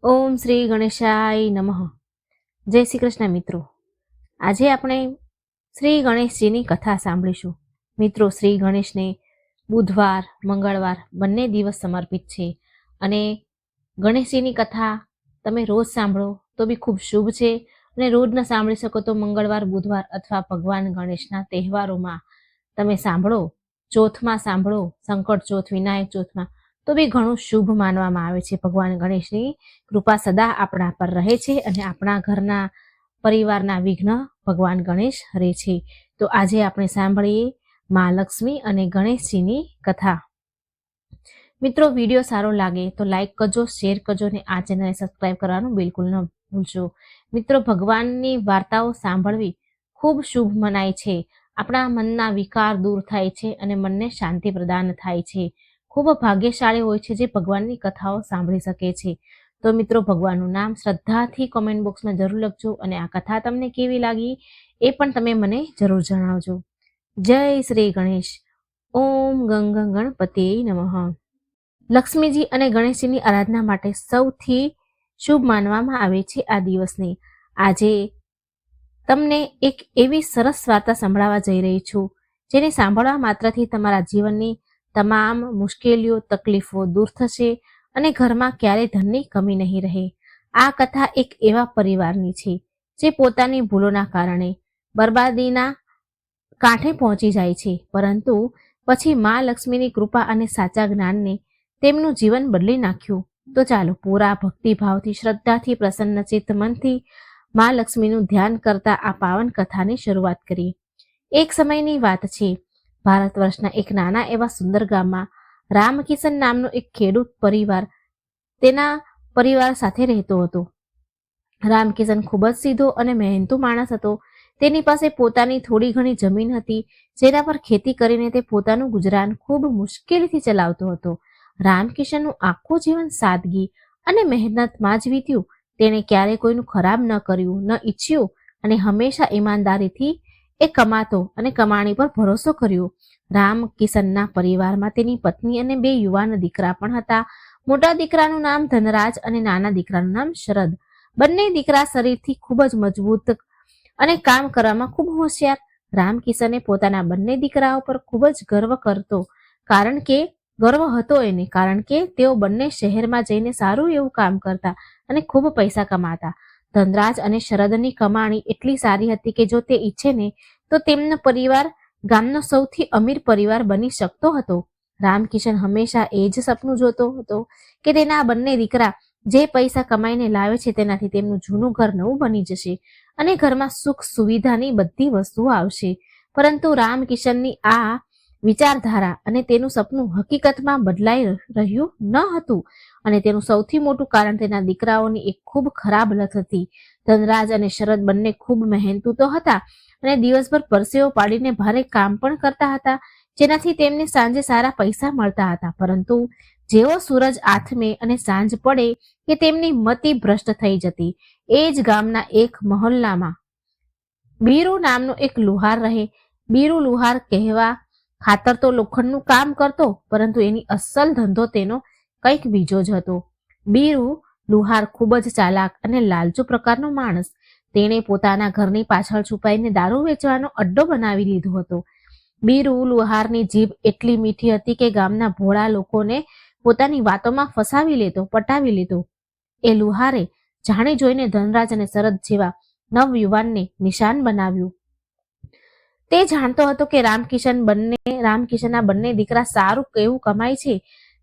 ઓમ શ્રી ગણેશાય નમઃ. જય શ્રી કૃષ્ણ મિત્રો. આજે આપણે શ્રી ગણેશજીની કથા સાંભળીશું. મિત્રો, શ્રી ગણેશને બુધવાર મંગળવાર બંને દિવસ સમર્પિત છે અને ગણેશજીની કથા તમે રોજ સાંભળો તો બી ખૂબ શુભ છે અને રોજ ન સાંભળી શકો તો મંગળવાર બુધવાર અથવા ભગવાન ગણેશના તહેવારોમાં તમે સાંભળો, ચોથમાં સાંભળો, સંકટ ચોથ વિનાયક ચોથમાં, તો બી ઘણું શુભ માનવામાં આવે છે. ભગવાન ગણેશની કૃપા સદા આપણા પર રહે છે અને આપણા ઘરના પરિવારના વિઘ્ન ભગવાન ગણેશ હરે છે. તો આજે આપણે સાંભળીએ મા લક્ષ્મી અને ગણેશજીની કથા. મિત્રો, વિડીયો સારો લાગે તો લાઈક કરજો, શેર કરજો અને આ ચેનલને સબસ્ક્રાઈબ કરવાનું બિલકુલ ન ભૂલશો. મિત્રો, ભગવાનની વાર્તાઓ સાંભળવી ખૂબ શુભ મનાય છે. આપણા મનના વિકાર દૂર થાય છે અને મનને શાંતિ પ્રદાન થાય છે. ખૂબ ભાગ્યશાળી હોય છે જે ભગવાનની કથાઓ સાંભળી શકે છે. તો મિત્રો, ભગવાનનું નામ શ્રદ્ધાથી કોમેન્ટ બોક્સમાં જરૂર લખજો અને આ કથા તમને કેવી લાગી એ પણ તમે મને જરૂર જણાવજો. જય શ્રી ગણેશ. ઓમ ગંગ ગણપતિ નમઃ. લક્ષ્મીજી અને ગણેશજીની આરાધના માટે સૌથી શુભ માનવામાં આવે છે આ દિવસને. આજે તમને એક એવી સરસ વાર્તા સંભળાવવા જઈ રહી છું જેને સાંભળવા માત્રથી તમારા જીવનની તમામ મુશ્કેલીઓ તકલીફો દૂર થશે અને ઘરમાં ક્યારેય ધનની કમી નહીં રહે. આ કથા એક એવા પરિવારની છે જે પોતાની ભૂલોના કારણે બરબાદીના કાંઠે પહોંચી જાય છે, પરંતુ પછી મા લક્ષ્મીની કૃપા અને સાચા જ્ઞાનને તેમનું જીવન બદલી નાખ્યું. તો ચાલો પૂરા ભક્તિભાવથી, શ્રદ્ધાથી, પ્રસન્નચિત્ત મનથી મા લક્ષ્મીનું ધ્યાન કરતા આ પાવન કથાની શરૂઆત કરીએ. એક સમયની વાત છે. ભારત વર્ષના એક નાના એવા સુંદર ગામમાં રામકિશન નામનો એક ખેડૂત પરિવાર તેના પરિવાર સાથે રહેતો હતો. રામકિશન ખૂબ જ સીધો અને મહેનતુ માણસ હતો. તેની પાસે પોતાની થોડી ઘણી જમીન હતી જેના પર ખેતી કરીને તે પોતાનું ગુજરાન ખૂબ મુશ્કેલીથી ચલાવતો હતો. રામકિશનનું આખું જીવન સાદગી અને મહેનતમાં જ વીત્યું. તેણે ક્યારેય કોઈનું ખરાબ ન કર્યું, ન ઈચ્છ્યું અને હંમેશા ઈમાનદારીથી એ કમાતો અને કમાણી પર ભરોસો કર્યો. રામકિશનના પરિવારમાં તેની પત્ની અને 2 યુવાન દીકરા પણ હતા. મોટા દીકરાનું નામ ધનરાજ અને નાના દીકરાનું નામ શરદ. બંને દીકરા શરીરથી ખૂબ જ મજબૂત અને કામ કરવામાં ખૂબ હોશિયાર. રામકિશને પોતાના બંને દીકરાઓ પર ખૂબ જ ગર્વ હતો એને, કારણ કે તેઓ બંને શહેરમાં જઈને સારું એવું કામ કરતા અને ખૂબ પૈસા કમાતા. ધનરાજ અને શરદની કમાણી એટલી સારી હતી કે જો તે ઈચ્છે ને તો તેમનો પરિવાર ગામનો સૌથી અમીર પરિવાર બની શકતો હતો. રામકિશન હંમેશા એ જ સપનું જોતો હતો કે તેના બંને દીકરા જે પૈસા કમાઈને લાવે છે તેનાથી તેમનું જૂનું ઘર નવું બની જશે અને ઘરમાં સુખ સુવિધાની બધી વસ્તુઓ આવશે. પરંતુ રામકિશનની આ વિચારધારા અને તેનું સપનું હકીકતમાં બદલાઈ રહ્યું ન હતું અને તેનું સૌથી મોટું કારણ તેના દીકરાઓની એક ખૂબ ખરાબ લત હતી. ધનરાજ અને શરદ બંને ખૂબ મહેનતુ તો હતા અને દિવસભર પરસેવો પાડીને ભારે કામ પણ કરતા હતા, જેનાથી તેમને સાંજે સારા પૈસા મળતા હતા. પરંતુ જેવો સૂરજ આથમે અને સાંજ પડે કે તેમની મતિ ભ્રષ્ટ થઈ જતી. એ જ ગામના એક મહોલ્લામાં બીરુ નામનો એક લુહાર રહે. બીરુ લુહાર કહેવા ખાતર તો લોખંડનું કામ કરતો, પરંતુ એની અસલ ધંધો તેનો કંઈક બીજો જ હતો. બીરુ લુહાર ખૂબ જ ચાલાક અને લાલચુ પ્રકારનો માણસ. તેણે પોતાના ઘરની પાછળ છુપાઈને દારૂ વેચવાનો અડ્ડો બનાવી લીધો હતો. બીરુ લુહારની જીભ એટલી મીઠી હતી કે ગામના ભોળા લોકોને પોતાની વાતોમાં પટાવી લેતો. એ લુહારે જાણી જોઈને ધનરાજ અને શરદ જેવા નવયુવાનને નિશાન બનાવ્યું. તે જાણતો હતો કે રામકિશનના બંને દીકરા સારું કેવું કમાય છે,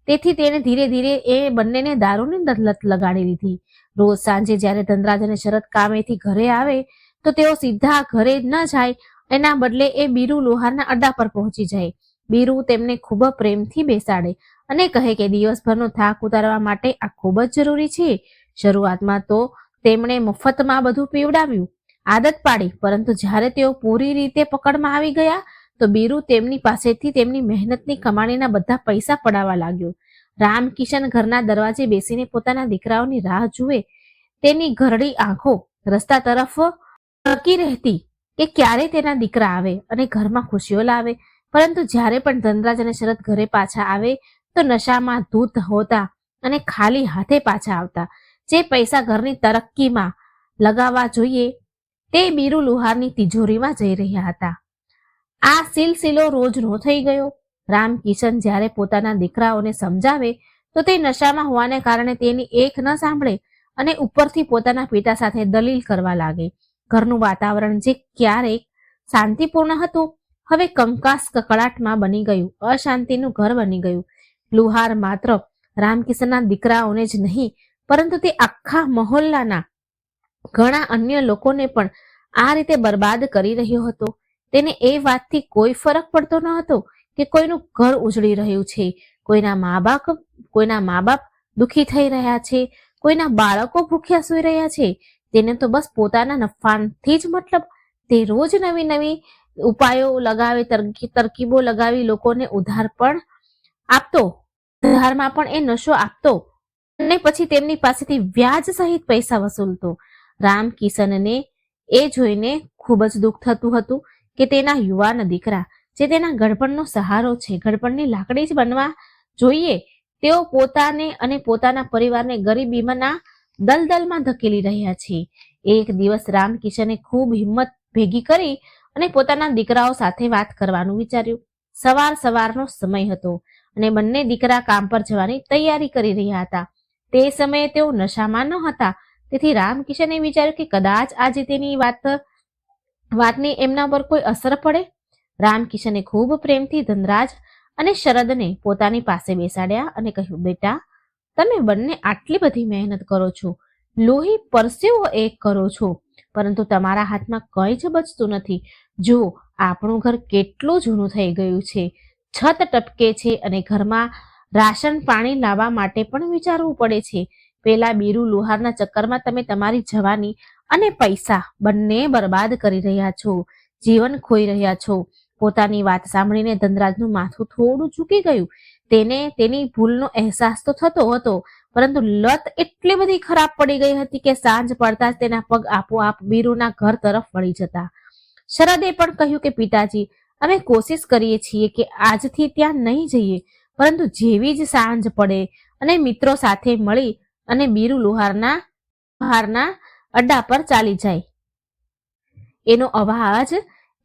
તેથી તેણે ધીરે ધીરે એ બંનેને દારૂની લત લગાડી દીધી. રોજ સાંજે જ્યારે ધનરાજ અને શરદ કામેથી ઘરે આવે તો તેઓ સીધા ઘરે ન જાય, એના બદલે એ બીરુ લુહારના અડ્ડા પર પહોંચી જાય. બીરુ તેમને ખૂબ પ્રેમથી બેસાડે અને કહે કે દિવસભરનો થાક ઉતારવા માટે આ ખૂબ જ જરૂરી છે. શરૂઆતમાં તો તેમણે મફતમાં બધું પીવડાવ્યું, આદત પાડી, પરંતુ જ્યારે તેઓ પૂરી રીતે પકડમાં આવી ગયા તો બીરુ તેમની પાસેથી તેમની મહેનતની કમાણીના બધા પૈસા પડાવવા લાગ્યો. રામકિશન ઘરના દરવાજે બેસીને પોતાના દીકરાઓની રાહ જુએ. તેની ઘરડી આંખો રસ્તા તરફ ટકી રહેતી કે ક્યારે તેના દીકરા આવે અને ઘરમાં ખુશીઓ લાવે. પરંતુ જ્યારે પણ ધનરાજ અને શરદ ઘરે પાછા આવે તો નશામાં ધૂત હોતા અને ખાલી હાથે પાછા આવતા. જે પૈસા ઘરની તરક્કીમાં લગાવવા જોઈએ તે બીરુ લુહારની તિજોરીમાં જઈ રહ્યા હતા. આ સિલસિલો રોજનો થઈ ગયો. રામકિશન જ્યારે પોતાના દીકરાઓને સમજાવે તો તે નશામાં હોવાને કારણે તેની એક ન સાંભળે અને ઉપરથી પોતાના પિતા સાથે દલીલ કરવા લાગે. ઘરનું વાતાવરણ જે ક્યારેક શાંતિપૂર્ણ હતું હવે કંકાસ કકળાટમાં બની ગયું, અશાંતિનું ઘર બની ગયું. લુહાર માત્ર રામકિશનના દીકરાઓને જ નહીં પરંતુ તે આખા મહોલ્લાના ઘણા અન્ય લોકોને પણ આ રીતે બરબાદ કરી રહ્યો હતો. તેને એ વાતથી કોઈ ફરક પડતો ન હતો કે કોઈનું ઘર ઉજળી રહ્યું છે, કોઈના મા બાપ દુઃખી થઈ રહ્યા છે, કોઈના બાળકો ભૂખ્યા સૂઈ રહ્યા છે. તેને તો બસ પોતાના નફાથી જ મતલબ. તે રોજ નવી નવી ઉપાયો લગાવે, તરકીબો લગાવી લોકોને ઉધાર પણ આપતો, ઉધારમાં પણ એ નશો આપતો અને પછી તેમની પાસેથી વ્યાજ સહિત પૈસા વસૂલતો. રામકિશનને એ જોઈને ખૂબ જ દુઃખ થતું હતું કે તેના યુવાન દીકરા જે તેના ગડપણનો સહારો છે, ગડપણની લાકડી જ બનવા જોઈએ, તેઓ પોતાને અને પોતાના પરિવારને ગરીબીમાંના દલદલમાં ધકેલી રહ્યા છે. એક દિવસ રામકિશને ખૂબ હિંમત ભેગી કરી અને પોતાના દીકરાઓ સાથે વાત કરવાનું વિચાર્યું. સવારનો સમય હતો અને બંને દીકરા કામ પર જવાની તૈયારી કરી રહ્યા હતા. તે સમયે તેઓ નશામાં ન હતા, તેથી રામકિશને વિચાર્યું કે કદાચ આજે તેની વાતની એમના પર કોઈ અસર પડે. રામકિશને ખૂબ પ્રેમથી ધનરાજ અને શરદને પોતાની પાસે બેસાડ્યા અને કહ્યું, બેટા, તમે બંને આટલી બધી મહેનત કરો છો, લોહી પરસેવો એક કરો છો, પરંતુ તમારા હાથમાં કંઈ જ બચતું નથી. જો આપણું ઘર કેટલું જૂનું થઈ ગયું છે, છત ટપકે છે અને ઘરમાં રાશન પાણી લાવવા માટે પણ વિચારવું પડે છે. પેલા બીરુ લુહારના ચક્કરમાં તમે તમારી જવાની અને પૈસા બંને બરબાદ કરી રહ્યા છો, જીવન ખોઈ રહ્યા છો. પોતાની વાત સાંભળીને ધનરાજનું માથું થોડું ઝૂકી ગયું. તેને તેની ભૂલનો અહેસાસ તો થતો હતો, પરંતુ લત એટલી બધી ખરાબ પડી ગઈ હતી કે સાંજ પડતા જ તેના પગ આપોઆપ બીરુના ઘર તરફ વળી જતા. શરદે પણ કહ્યું કે પિતાજી, અમે કોશિશ કરીએ છીએ કે આજથી ત્યાં નહીં જઈએ, પરંતુ જેવી જ સાંજ પડે અને મિત્રો સાથે મળી અને બીરુ લુહારના અડ્ડા પર ચાલી જાય, એનો અવાજ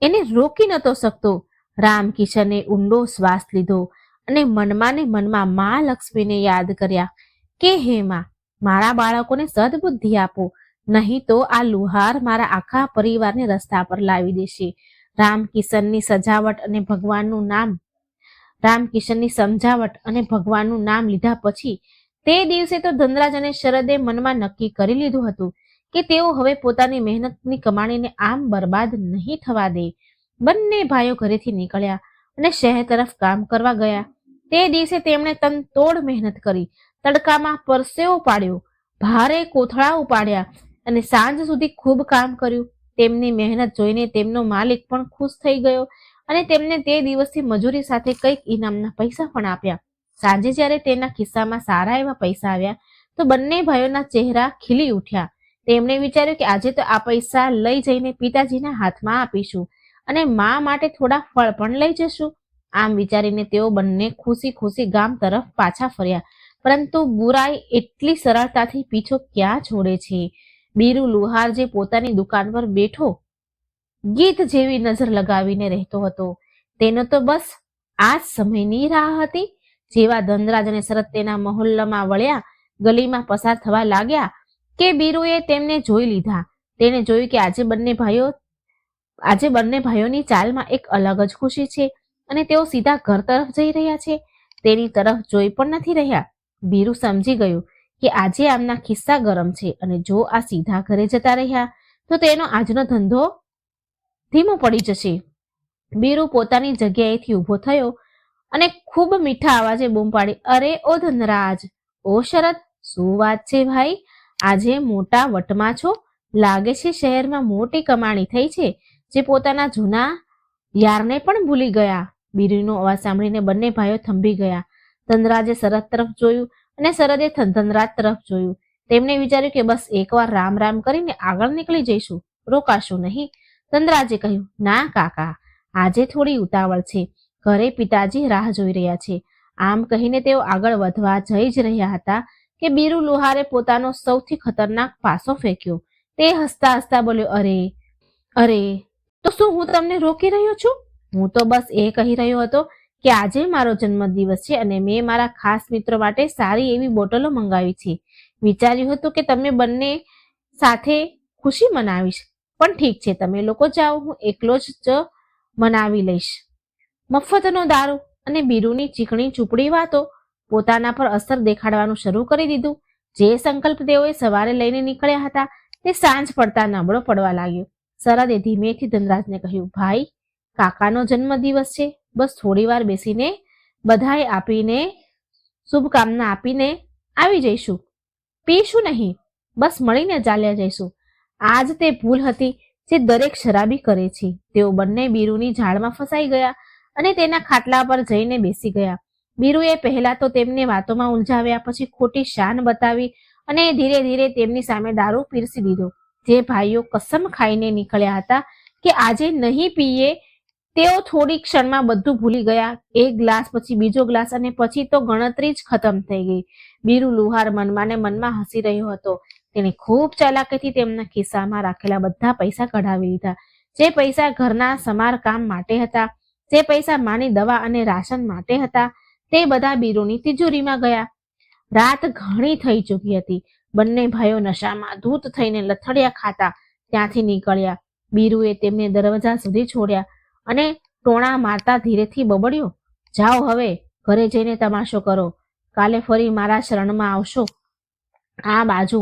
એને રોકી નતો શકતો. રામકિશને ઊંડો શ્વાસ લીધો અને મનમાં ને મનમાં મા લક્ષ્મીને યાદ કર્યા કે હે માં, મારા બાળકોને સદબુદ્ધિ આપો, નહીં તો આ લુહાર મારા આખા પરિવારને રસ્તા પર લાવી દેશે. રામકિશનની સમજાવટ અને ભગવાનનું નામ લીધા પછી તે દિવસે તો ધનરાજ અને શરદે મનમાં નક્કી કરી લીધું હતું કે તેઓ હવે પોતાની મહેનતની કમાણીને આમ બરબાદ નહીં થવા દે. બંને ભાઈઓ ઘરેથી નીકળ્યા અને શહેર તરફ કામ કરવા ગયા. તે દિવસે તેમણે તનતોડ મહેનત કરી, તડકામાં પરસેવો પાડ્યો, ભારે કોથળા ઉપાડ્યા અને સાંજ સુધી ખૂબ કામ કર્યું. તેમની મહેનત જોઈને તેમનો માલિક પણ ખુશ થઈ ગયો અને તેમને તે દિવસથી મજૂરી સાથે કંઈક ઇનામના પૈસા પણ આપ્યા. સાંજે જ્યારે તેના ખિસ્સામાં સારા એવા પૈસા આવ્યા તો બંને ભાઈઓના ચહેરા ખીલી ઉઠ્યા. તેમણે વિચાર્યું કે આજે તો આ પૈસા લઈ જઈને પિતાજીના હાથમાં આપીશું અને મા માટે થોડા ફળ પણ લઈ જશું. આમ વિચારીને તેઓ બંને ખુશી ખુશી ગામ તરફ પાછા ફર્યા. પરંતુ બુરાઈ એટલી સરળતાથી પીછો ક્યાં છોડે છે. બીરુ લુહાર જે પોતાની દુકાન પર બેઠો ગીત જેવી નજર લગાવીને રહેતો હતો, તેનો તો બસ આ જ સમયની રાહ હતી. જેવા ધનરાજ અને શરદ તેના મહોલ્લામાં વળ્યા, ગલીમાં પસાર થવા લાગ્યા કે બીરુએ તેમને જોઈ લીધા. તેને જોયું કે આજે બંને ભાઈઓની ચાલમાં એક અલગ જ ખુશી છે અને તેઓ સીધા ઘર તરફ જઈ રહ્યા છે. તેની તરફ જોઈ પણ નથી રહ્યા. બીરુ સમજી ગયું કે આજે આમના ખિસ્સા ગરમ છે અને જો આ સીધા ઘરે જતા રહ્યા તો તેનો આજનો ધંધો ધીમો પડી જશે. બીરુ પોતાની જગ્યાએથી ઊભો થયો અને ખૂબ મીઠા અવાજે બૂમ પાડી, અરે ઓ ધનરાજ, ઓ શરદ, શું વાત છે ભાઈ? આજે મોટા વટમાં છો. લાગે છે શહેરમાં મોટી કમાણી થઈ છે, જે પોતાના જૂના યારને પણ ભૂલી ગયા. બીરુનો અવાજ સાંભળીને બંને ભાઈઓ થંભી ગયા. ધનરાજે શરદ તરફ જોયું અને શરદે ધનરાજ તરફ જોયું. તેમણે વિચાર્યું કે બસ એકવાર રામ રામ કરીને આગળ નીકળી જઈશું, રોકાશું નહીં. ધનરાજે કહ્યું, ના કાકા, આજે થોડી ઉતાવળ છે, ઘરે પિતાજી રાહ જોઈ રહ્યા છે. આમ કહીને તેઓ આગળ વધવા જઈ જ રહ્યા હતા કે બીરુ લુહારે પોતાનો સૌથી ખતરનાક પાસો ફેંક્યો. તે હસતા હસતા બોલ્યો, અરે, તો શું હું તમને રોકી રહ્યો છું? હું તો બસ એ કહી રહ્યો હતો કે આજે મારો જન્મદિવસ છે અને મેં મારા ખાસ મિત્રો માટે સારી એવી બોટલો મંગાવી છે. વિચાર્યું હતું કે તમે બંને સાથે ખુશી મનાવીશ, પણ ઠીક છે, તમે લોકો જાઓ, હું એકલો જ મનાવી લઈશ. મફતનો દારૂ અને બીરુની ચીકણી ચૂપડી વાતો પોતાના પર અસર દેખાડવાનું શરૂ કરી દીધું. જે સંકલ્પ તેઓએ સવારે લઈને નીકળ્યા હતા તે સાંજ પડતા નબળો પડવા લાગ્યો. શરદે ધીમેથી ધનરાજને કહ્યું, ભાઈ, કાકાનો જન્મદિવસ છે, બસ થોડી વાર બેસીને બધાઈ આપીને શુભકામના આપીને આવી જઈશું. પીશું નહીં, બસ મળીને ચાલ્યા જઈશું. આજ તે ભૂલ હતી જે દરેક શરાબી કરે છે. તેઓ બંને બીરુની ઝાડમાં ફસાઈ ગયા અને તેના ખાટલા પર જઈને બેસી ગયા. બીરુએ પહેલા તો તેમને વાતોમાં ઉલઝાવ્યા, પછી ખોટી શાન બતાવી અને ધીરે ધીરે તેમની સામે દારૂ પીરસી દીધો. જે ભાઈઓ કસમ ખાઈને નીકળ્યા હતા કે આજે નહીં પીએ, તેઓ થોડી ક્ષણમાં બધું ભૂલી ગયા. એક ગ્લાસ પછી બીજો ગ્લાસ અને પછી તો ગણતરી જ ખતમ થઈ ગઈ. બીરુ લુહાર મનમાં ને મનમાં હસી રહ્યો હતો. તેણે ખૂબ ચાલાકીથી તેમના ખિસ્સામાં રાખેલા બધા પૈસા કઢાવી લીધા. જે પૈસા ઘરના સમારકામ માટે હતા, જે પૈસા માની દવા અને રાશન માટે હતા, તે બધા બીરુની તિજોરીમાં ગયા. રાત ઘણી થઈ ચૂકી હતી. બંને ભાઈઓ નશામાં ધૂત થઈને લથડિયા ખાતા ત્યાંથી નીકળ્યા. બીરુએ તેમને દરવાજા સુધી છોડ્યા અને ટોણા મારતા ધીરેથી બબડ્યો, જાઓ હવે ઘરે જઈને તમાશો કરો, કાલે ફરી મારા શરણમાં આવશો. આ બાજુ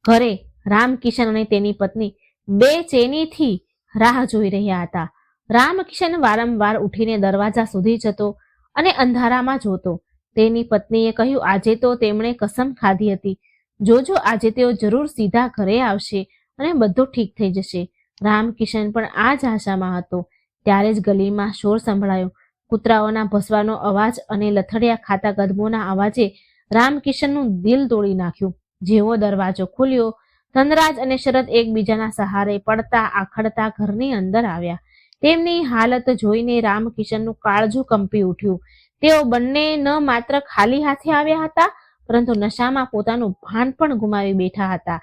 ઘરે રામકિશન અને તેની પત્ની બેચેનીથી રાહ જોઈ રહ્યા હતા. રામકિશન વારંવાર ઉઠીને દરવાજા સુધી જતો અને અંધારામાં જોતો. તેની પત્નીએ કહ્યું, આજે તો તેમણે કસમ ખાધી હતી, જોજો આજે તેઓ જરૂર સીધા ઘરે આવશે અને બધું ઠીક થઈ જશે. રામકિશન પણ આ જ આશામાં હતો. ત્યારે જ ગલીમાં શોર સંભળાયો. કૂતરાઓના ભસવાનો અવાજ અને લથડિયા ખાતા કદમોના અવાજે રામકિશનનું દિલ તોડી નાખ્યું. જેવો દરવાજો ખુલ્યો, ધનરાજ અને શરદ એકબીજાના સહારે પડતા આખડતા ઘરની અંદર આવ્યા. તેમની હાલત જોઈને રામકિશનનું કાળજું કંપી ઉઠ્યું. તેઓ બંને ન માત્ર ખાલી હાથે આવ્યા હતા, પરંતુ નશામાં પોતાનું ભાન પણ ગુમાવી બેઠા હતા.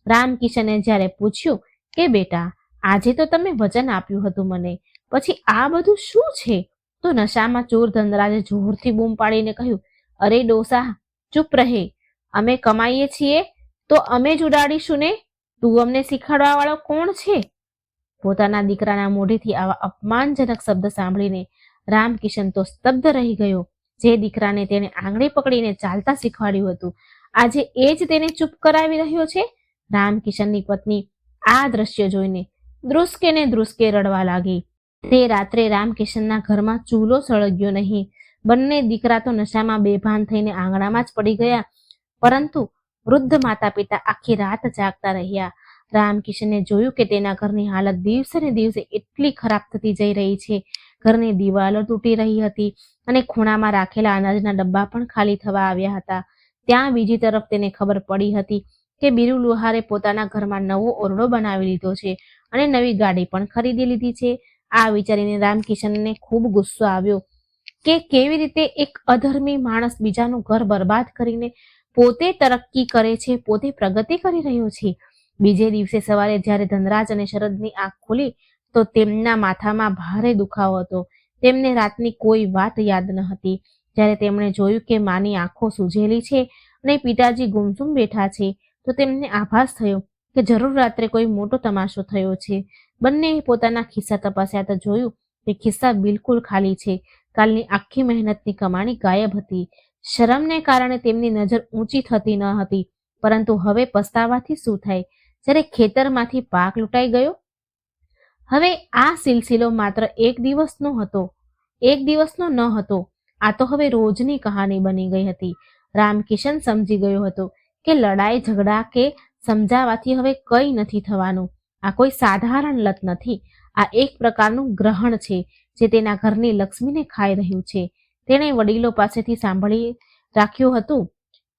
રામકિશને જ્યારે પૂછ્યું કે બેટા, આજે તો તમે વચન આપ્યું હતું મને, પછી આ બધું શું છે? તો નશામાં ચોર ધનરાજે જોરથી બૂમ પાડીને કહ્યું, અરે ડોસા, ચૂપ રહે, અમે કમાઈએ છીએ તો અમે જ ઉડાડીશું ને, તું અમને શીખવાડવા વાળો કોણ છે? પોતાના દીકરાના મોઢેથી આવા અપમાનજનક શબ્દ સાંભળીને રામકિશન તો સ્તબ્ધ રહી ગયો. જે દીકરાને તેને આંગળી પકડીને ચાલતા શીખવાડ્યું હતું, આજે એ જ તેને ચૂપ કરાવી રહ્યો છે. રામકિશનની પત્ની આ દ્રશ્ય જોઈને ધ્રુસકે ને ધ્રુસકે રડવા લાગી. તે રાત્રે રામકિશનના ઘરમાં ચૂલો સળગ્યો નહીં. બંને દીકરા તો નશામાં બેભાન થઈને આંગણામાં જ પડી ગયા, પરંતુ વૃદ્ધ માતા પિતા આખી રાત જાગતા રહ્યા. રામકિશને જોયું કે તેના ઘરની હાલત દિવસે ને દિવસે એટલી ખરાબ થતી જઈ રહી છે. ઘરની દિવાલો તૂટી રહી હતી અને ખૂણામાં રાખેલા અનાજના ડબ્બા પણ ખાલી થવા આવ્યા હતા. ત્યાં બીજી તરફ તેને ખબર પડી હતી કે બીરુ લુહારે પોતાના ઘરમાં નવો ઓરડો બનાવી લીધો છે અને નવી ગાડી પણ ખરીદી લીધી છે. આ વિચારીને રામકિશનને ખૂબ ગુસ્સો આવ્યો કે કેવી રીતે એક અધર્મી માણસ બીજાનું ઘર બરબાદ કરીને પોતે તરક્કી કરે છે, પોતે પ્રગતિ કરી રહ્યો છે. બીજે દિવસે સવારે જ્યારે ધનરાજ અને શરદની આંખ ખુલી તો તેમના માથામાં ભારે દુખાવો હતો. તેમને રાતની કોઈ વાત યાદ ન હતી. જ્યારે તેમણે જોયું કે માની આંખો સૂજેલી છે અને પિતાજી ગુમસુમ બેઠા છે, તો તેમને આભાસ થયો કે જરૂર રાત્રે કોઈ મોટો તમાશો થયો છે. બંને પોતાના ખિસ્સા તપાસ્યા તો જોયું કે ખિસ્સા બિલકુલ ખાલી છે. કાલની આખી મહેનતની કમાણી ગાયબ હતી. શરમને કારણે તેમની નજર ઊંચી થતી ન હતી, પરંતુ હવે પસ્તાવાથી શું થાય જ્યારે ખેતરમાંથી પાક લૂંટાઈ ગયો. હવે આ સિલસિલો માત્ર એક દિવસનો ન હતો. આ તો હવે રોજની કહાની બની ગઈ હતી. રામકિશન સમજી ગયો હતો કે લડાઈ ઝઘડા કે સમજાવાથી હવે કંઈ નથી થવાનું. આ કોઈ સાધારણ લત નથી, આ એક પ્રકારનું ગ્રહણ છે જે તેના ઘરની લક્ષ્મીને ખાઈ રહ્યું છે. તેણે વડીલો પાસેથી સાંભળી રાખ્યું હતું,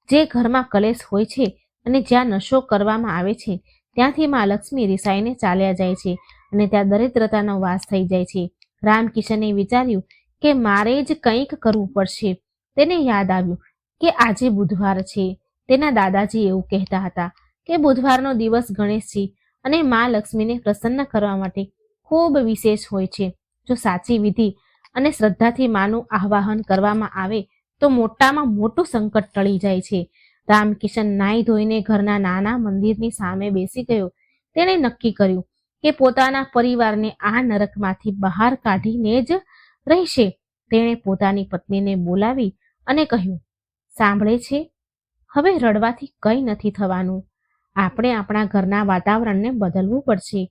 જે ઘરમાં કલેશ હોય છે અને જ્યાં નશો કરવામાં આવે છે, ત્યાંથી માં લક્ષ્મી રિસાઈને ચાલ્યા જાય છે અને ત્યાં દરિદ્રતાનો વાસ થઈ જાય છે. રામકિશને વિચાર્યું કે મારે જ કંઈક કરવું પડશે. તેને યાદ આવ્યું કે આજે બુધવાર છે. તેના દાદાજી એવું કહેતા હતા કે બુધવારનો દિવસ ગણેશજી અને મા લક્ષ્મીને પ્રસન્ન કરવા માટે ખૂબ વિશેષ હોય છે. જો સાચી વિધિ અને શ્રદ્ધાથી માનું આવાહન કરવામાં આવે તો મોટામાં મોટું સંકટ ટળી જાય છે. રામકિશન નાઈ ધોઈને ઘરના નાના મંદિરની સામે બેસી ગયો. તેણે નક્કી કર્યું કે પોતાના પરિવારને આ નરકમાંથી બહાર કાઢીને જ રહેશે. તેણે પોતાની પત્નીને બોલાવી અને કહ્યું, સાંભળે છે, હવે રડવાથી કંઈ નથી થવાનું. આપણે આપણા ઘરના વાતાવરણને બદલવું પડશે.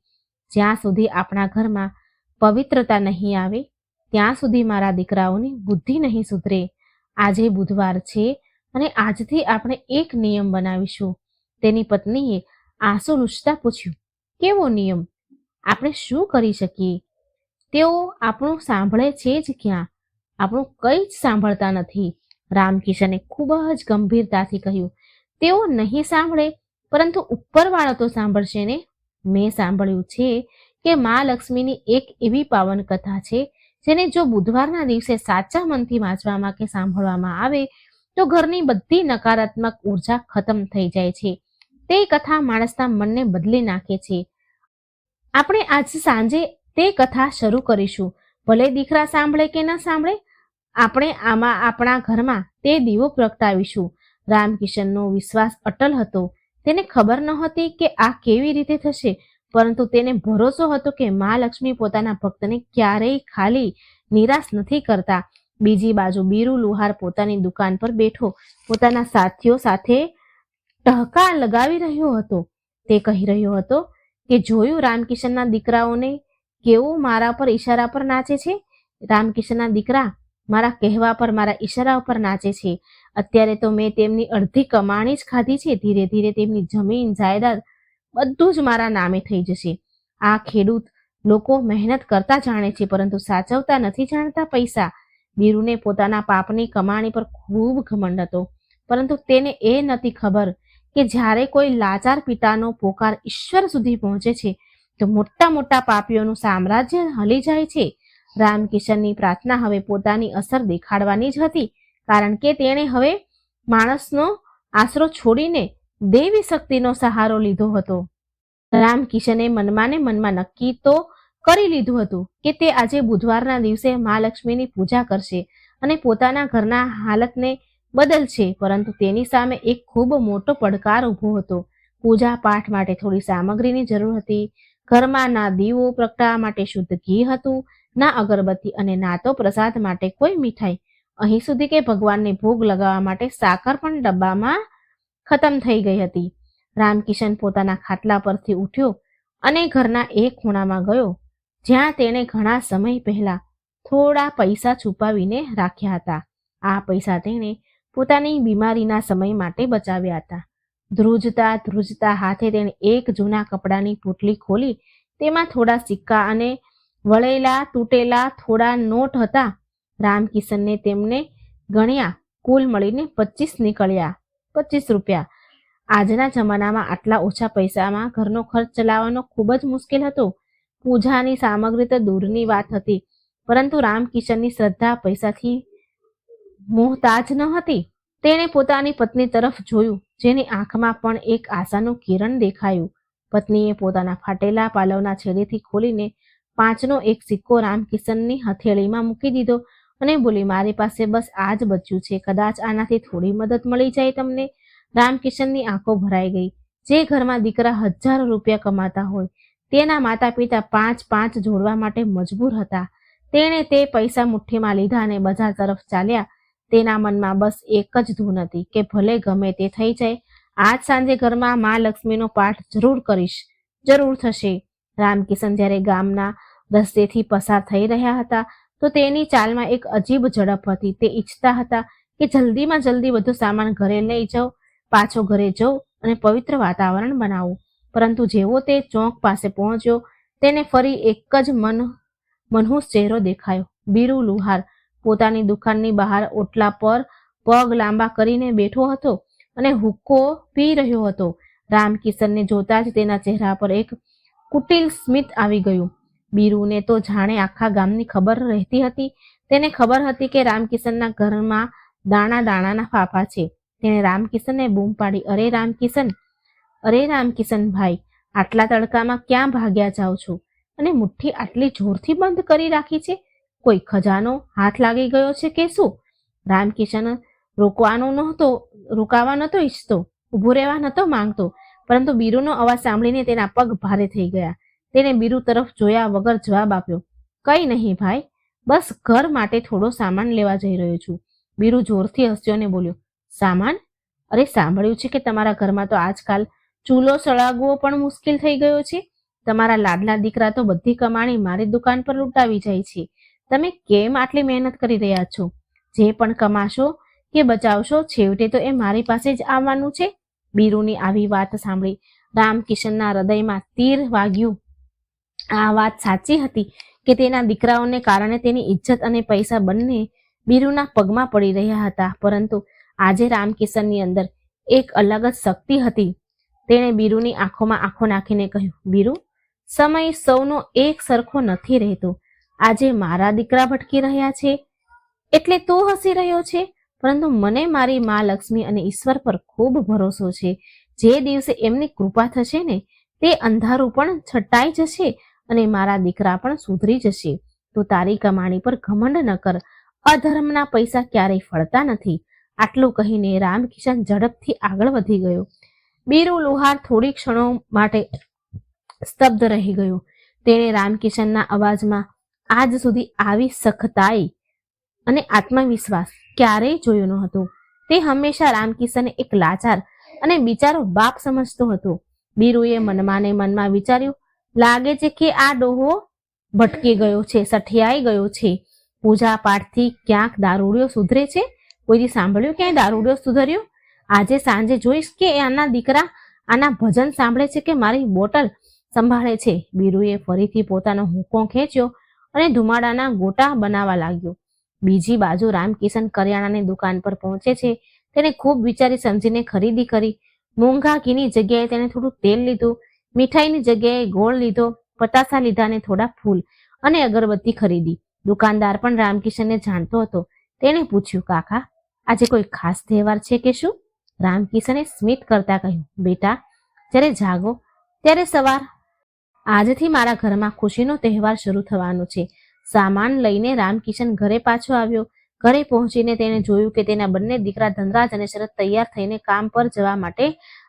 જ્યાં સુધી આપણા ઘરમાં પવિત્રતા નહીં આવે ત્યાં સુધી મારા દીકરાઓની બુદ્ધિ નહીં સુધરે. આજે બુધવાર છે અને આજથી આપણે એક નિયમ બનાવીશું. તેની પત્નીએ આંસુ લૂછતા પૂછ્યું, કેવો નિયમ? આપણે શું કરી શકીએ? તેઓ આપણું સાંભળે છે જ ક્યાં? આપણું કંઈ જ સાંભળતા નથી. રામકિશને ખૂબ જ ગંભીરતાથી કહ્યું, તેઓ નહીં સાંભળે પરંતુ ઉપરવાળો તો સાંભળશે ને. મેં સાંભળ્યું છે કે મા લક્ષ્મીની એક એવી પાવન કથા છે જેને જો બુધવારના દિવસે સાચા મનથી વાંચવામાં કે સાંભળવામાં આવે તો ઘરની બધી નકારાત્મક ઉર્જા ખતમ થઈ જાય છે. તે કથા માણસના મનને બદલી નાખે છે. આપણે આજ સાંજે તે કથા શરૂ કરીશું. ભલે દીકરા સાંભળે કે ન સાંભળે, આપણે આમાં આપણા ઘરમાં તે દીવો પ્રગટાવીશું. રામકિશનનો વિશ્વાસ અટલ હતો. તેને ખબર નહોતી કે આ કેવી રીતે થશે, પરંતુ તેને ભરોસો હતો કે મા લક્ષ્મી પોતાના ભક્તને ક્યારેય ખાલી નિરાશ નથી કરતા. બીજી બાજુ બીરુ લુહાર પોતાની દુકાન પર બેઠો પોતાના સાથીઓ સાથે ટહકા લગાવી રહ્યો હતો. તે કહી રહ્યો હતો કે જોયું રામકિશનના દીકરાઓને કેવું મારા પર ઈશારા પર નાચે છે. રામકિશનના દીકરા મારા કહેવા પર, મારા ઈશારા પર નાચે છે. અત્યારે તો મેં તેમની અડધી કમાણી જ ખાધી છે. ધીરે ધીરે તેમની જમીન જાયદાદ બધું જ મારા નામે થઈ જશે. આ ખેડૂત લોકો મહેનત કરતા જાણે છે પરંતુ સાચવતા નથી જાણતા પૈસા. બીરુને પોતાના પાપની કમાણી પર ખૂબ ઘમંડ હતો, પરંતુ તેને એ નથી ખબર કે જ્યારે કોઈ લાચાર પિતાનો પોકાર ઈશ્વર સુધી પહોંચે છે તો મોટા મોટા પાપીઓનું સામ્રાજ્ય હલી જાય છે. રામકિશનની પ્રાર્થના હવે પોતાની અસર દેખાડવાની જ હતી, કારણ કે તેણે હવે માણસનો આશરો છોડીને દેવી શક્તિનો સહારો લીધો હતો. રામકિશને મનમાં ને મનમાં નક્કી તો કરી લીધું હતું કે તે આજે બુધવારના દિવસે મહાલક્ષ્મીની પૂજા કરશે અને પોતાના ઘરના હાલતને બદલશે. પરંતુ તેની સામે એક ખૂબ મોટો પડકાર ઊભો હતો. પૂજા પાઠ માટે થોડી સામગ્રીની જરૂર હતી. ઘરમાં ના દીવો પ્રગટાવવા માટે શુદ્ધ ઘી હતું, ના અગરબત્તી અને ના તો પ્રસાદ માટે કોઈ મીઠાઈ. અહીં સુધી કે ભગવાનને ભોગ લગાવવા માટે સાકર પણ ડબ્બામાં ખતમ થઈ ગઈ હતી. રામકિશન પોતાના ખાટલા પરથી ઉઠ્યો અને ઘરના એક ખૂણામાં ગયો જ્યાં તેણે ઘણા સમય પહેલા થોડા પૈસા છુપાવીને રાખ્યા હતા. આ પૈસા તેણે પોતાની બીમારીના સમય માટે બચાવ્યા હતા. ધ્રુજતા ધ્રુજતા હાથે તેણે એક જૂના કપડાની પોટલી ખોલી તેમાં થોડા સિક્કા અને વળેલા તૂટેલા થોડા નોટ હતા. રામકિશનને તેમને ગણ્યા. કુલ મળીને 25 નીકળ્યા. 25 રૂપિયા. આજના જમાનામાં આટલા ઓછા પૈસામાં ઘરનો ખર્ચ ચલાવવાનો ખૂબ જ મુશ્કેલ હતો. પૂજાની સામગ્રી તો દૂરની વાત હતી, પરંતુ રામકિશનની શ્રદ્ધા પૈસાથી મોહતાજ ન હતી. તેણે પોતાની પત્ની તરફ જોયું, જેની આંખમાં પણ એક આશાનું કિરણ દેખાયું. પત્નીએ પોતાના ફાટેલા પાલવના છેડેથી ખોલીને 5નો એક સિક્કો રામકિશનની હથેળીમાં મૂકી દીધો અને બોલી, મારી પાસે બસ આ જ બચ્યું છે. કદાચ આનાથી થોડી મદદ મળી જાય તમને. રામકિશનની આંખો ભરાઈ ગઈ. જે ઘરમાં દીકરા હજારો રૂપિયા કમાતા હોય તેના માતા પિતા 5 જોડવા માટે મજબૂર હતા. તેણે તે પૈસા મુઠ્ઠીમાં લીધા અને બજાર તરફ ચાલ્યા. તેના મનમાં બસ એક જ ધૂન હતી કે ભલે ગમે તે થઈ જાય, આજ સાંજે ઘરમાં મા લક્ષ્મીનો પાઠ જરૂર કરીશ, જરૂર થશે. રામકિશન જ્યારે ગામના રસ્તેથી પસાર થઈ રહ્યા હતા તો તેની ચાલમાં એક અજીબ ઝડપ હતી. તે ઈચ્છતા હતા કે જલ્દીમાં જલ્દી બધો સામાન ઘરે લઈ જાઉં, પાછો ઘરે જઉં અને પવિત્ર વાતાવરણ બનાવું. પરંતુ જેવો તે ચોક પાસે પહોંચ્યો તેને ફરી એક જ મનહૂસ ચહેરો દેખાયો. બીરુ લુહાર પોતાની દુકાનની બહાર ઓટલા પર પગ લાંબા કરીને બેઠો હતો અને હુક્કો પી રહ્યો હતો. રામકિશનને જોતા જ તેના ચહેરા પર એક કુટિલ સ્મિત આવી ગયું. બીરુને તો જાણે આખા ગામની ખબર રહેતી હતી. તેને ખબર હતી કે રામકિશનના ઘરમાં દાણા દાણાના ફાફા છે. તેણે રામકિશનને બૂમ પાડી, અરે રામકિશન ભાઈ, આટલા તડકામાં ક્યાં ભાગ્યા જાઓ છો અને મુઠ્ઠી આટલી જોરથી બંધ કરી રાખી છે? કોઈ ખજાનો હાથ લાગી ગયો છે કે શું? રામકિશન રોકાવા નહોતો ઈચ્છતો, ઊભો રહેવા નહોતો માંગતો, પરંતુ બીરુનો અવાજ સાંભળીને તેના પગ ભારે થઈ ગયા. તેણે બીરુ તરફ જોયા વગર જવાબ આપ્યો, કઈ નહીં ભાઈ, બસ ઘર માટે થોડો સામાન લેવા જઈ રહ્યો છું. બીરુ જોરથી હસ્યો અને બોલ્યો, સામાન? અરે સાંભળ્યું છે કે તમારા ઘરમાં તો આજકાલ ચૂલો સળાગવો પણ મુશ્કેલ થઈ ગયો છે. તમારા લાડલા દીકરા તો બધી કમાણી મારી દુકાન પર લૂંટાવી જાય છે. તમે કેમ આટલી મહેનત કરી રહ્યા છો? જે પણ કમાશો કે બચાવશો છેવટે તો એ મારી પાસે જ આવવાનું છે. બીરુની આવી વાત સાંભળી રામકિશનના હૃદયમાં તીર વાગ્યું. આ વાત સાચી હતી કે તેના દીકરાઓને કારણે તેની ઇજ્જત અને પૈસા બંને બીરુના પગમાં પડી રહ્યા હતા, પરંતુ આજે રામકિશનની અંદર એક અલગ જ શક્તિ હતી. તેણે બીરુની આંખોમાં આંખો નાખીને કહ્યું, બીરુ, સમય સૌનો એક સરખો નથી રહેતો. આજે મારા દીકરા ભટકી રહ્યા છે એટલે તું હસી રહ્યો છે, પરંતુ મને મારી મા લક્ષ્મી અને ઈશ્વર પર ખૂબ ભરોસો છે. જે દિવસે એમની કૃપા થશે ને, તે અંધારું પણ છટાઈ જશે અને મારા દીકરા પણ સુધરી જશે. તું તારી કમાણી પર ઘમંડ ન કર. અધર્મના પૈસા ક્યારેય ફળતા નથી. આટલું કહીને રામકિશન ઝડપથી આગળ વધી ગયો. બીરુ લુહાર થોડી ક્ષણો માટે સ્તબ્ધ રહી ગયો. તેણે રામકિશનના અવાજમાં આજ સુધી આવી સખતાઈ અને આત્મવિશ્વાસ ક્યારેય જોયો ન હતો. તે હંમેશા રામકિશનને એક લાચાર અને બિચારો બાપ સમજતો હતો. બીરુએ મનમાં ને મનમાં વિચાર્યું, લાગે છે કે આ ડોહો ભટકી ગયો છે, સઠિયાઈ ગયો છે. પૂજા પાઠથી ક્યાંક દારૂડિયો સુધરે છે? કોઈથી સાંભળ્યું ક્યાંય દારૂડિયો સુધર્યો? આજે સાંજે જોઈશ કે આના દીકરા આના ભજન સાંભળે છે કે મારી બોટલ સંભાળે છે. બીરુએ ફરીથી પોતાનો હુંકો ખેંચ્યો અને ધુમાડાના ગોટા બનાવવા લાગ્યો. બીજી બાજુ રામકિશન કરિયાણાની દુકાન પર પહોંચે છે. તેને ખૂબ વિચારી સમજીને ખરીદી કરી. મોંઘા ઘીની જગ્યાએ તેને થોડું તેલ લીધું, મીઠાઈની જગ્યાએ ગોળ લીધો, પતાસા લીધા અને થોડા ફૂલ અને અગરબત્તી ખરીદી. દુકાનદાર પણ રામકિશનને જાણતો હતો. તેણે પૂછ્યું, કાકા, આજે કોઈ ખાસ તહેવાર છે કે શું? રામકિશને સ્મિત કરતા કહ્યું, બેટા, જ્યારે જાગો ત્યારે સવાર. આજથી મારા ઘરમાં ખુશીનો તહેવાર શરૂ થવાનો છે. સામાન લઈને રામકિશન ઘરે પાછો આવ્યો. ઘરે પહોંચીને તેણે જોયું કે તેના બંને દીકરા ધનરાજ અને શરદ તૈયાર થઈને કામ પર જવા માટે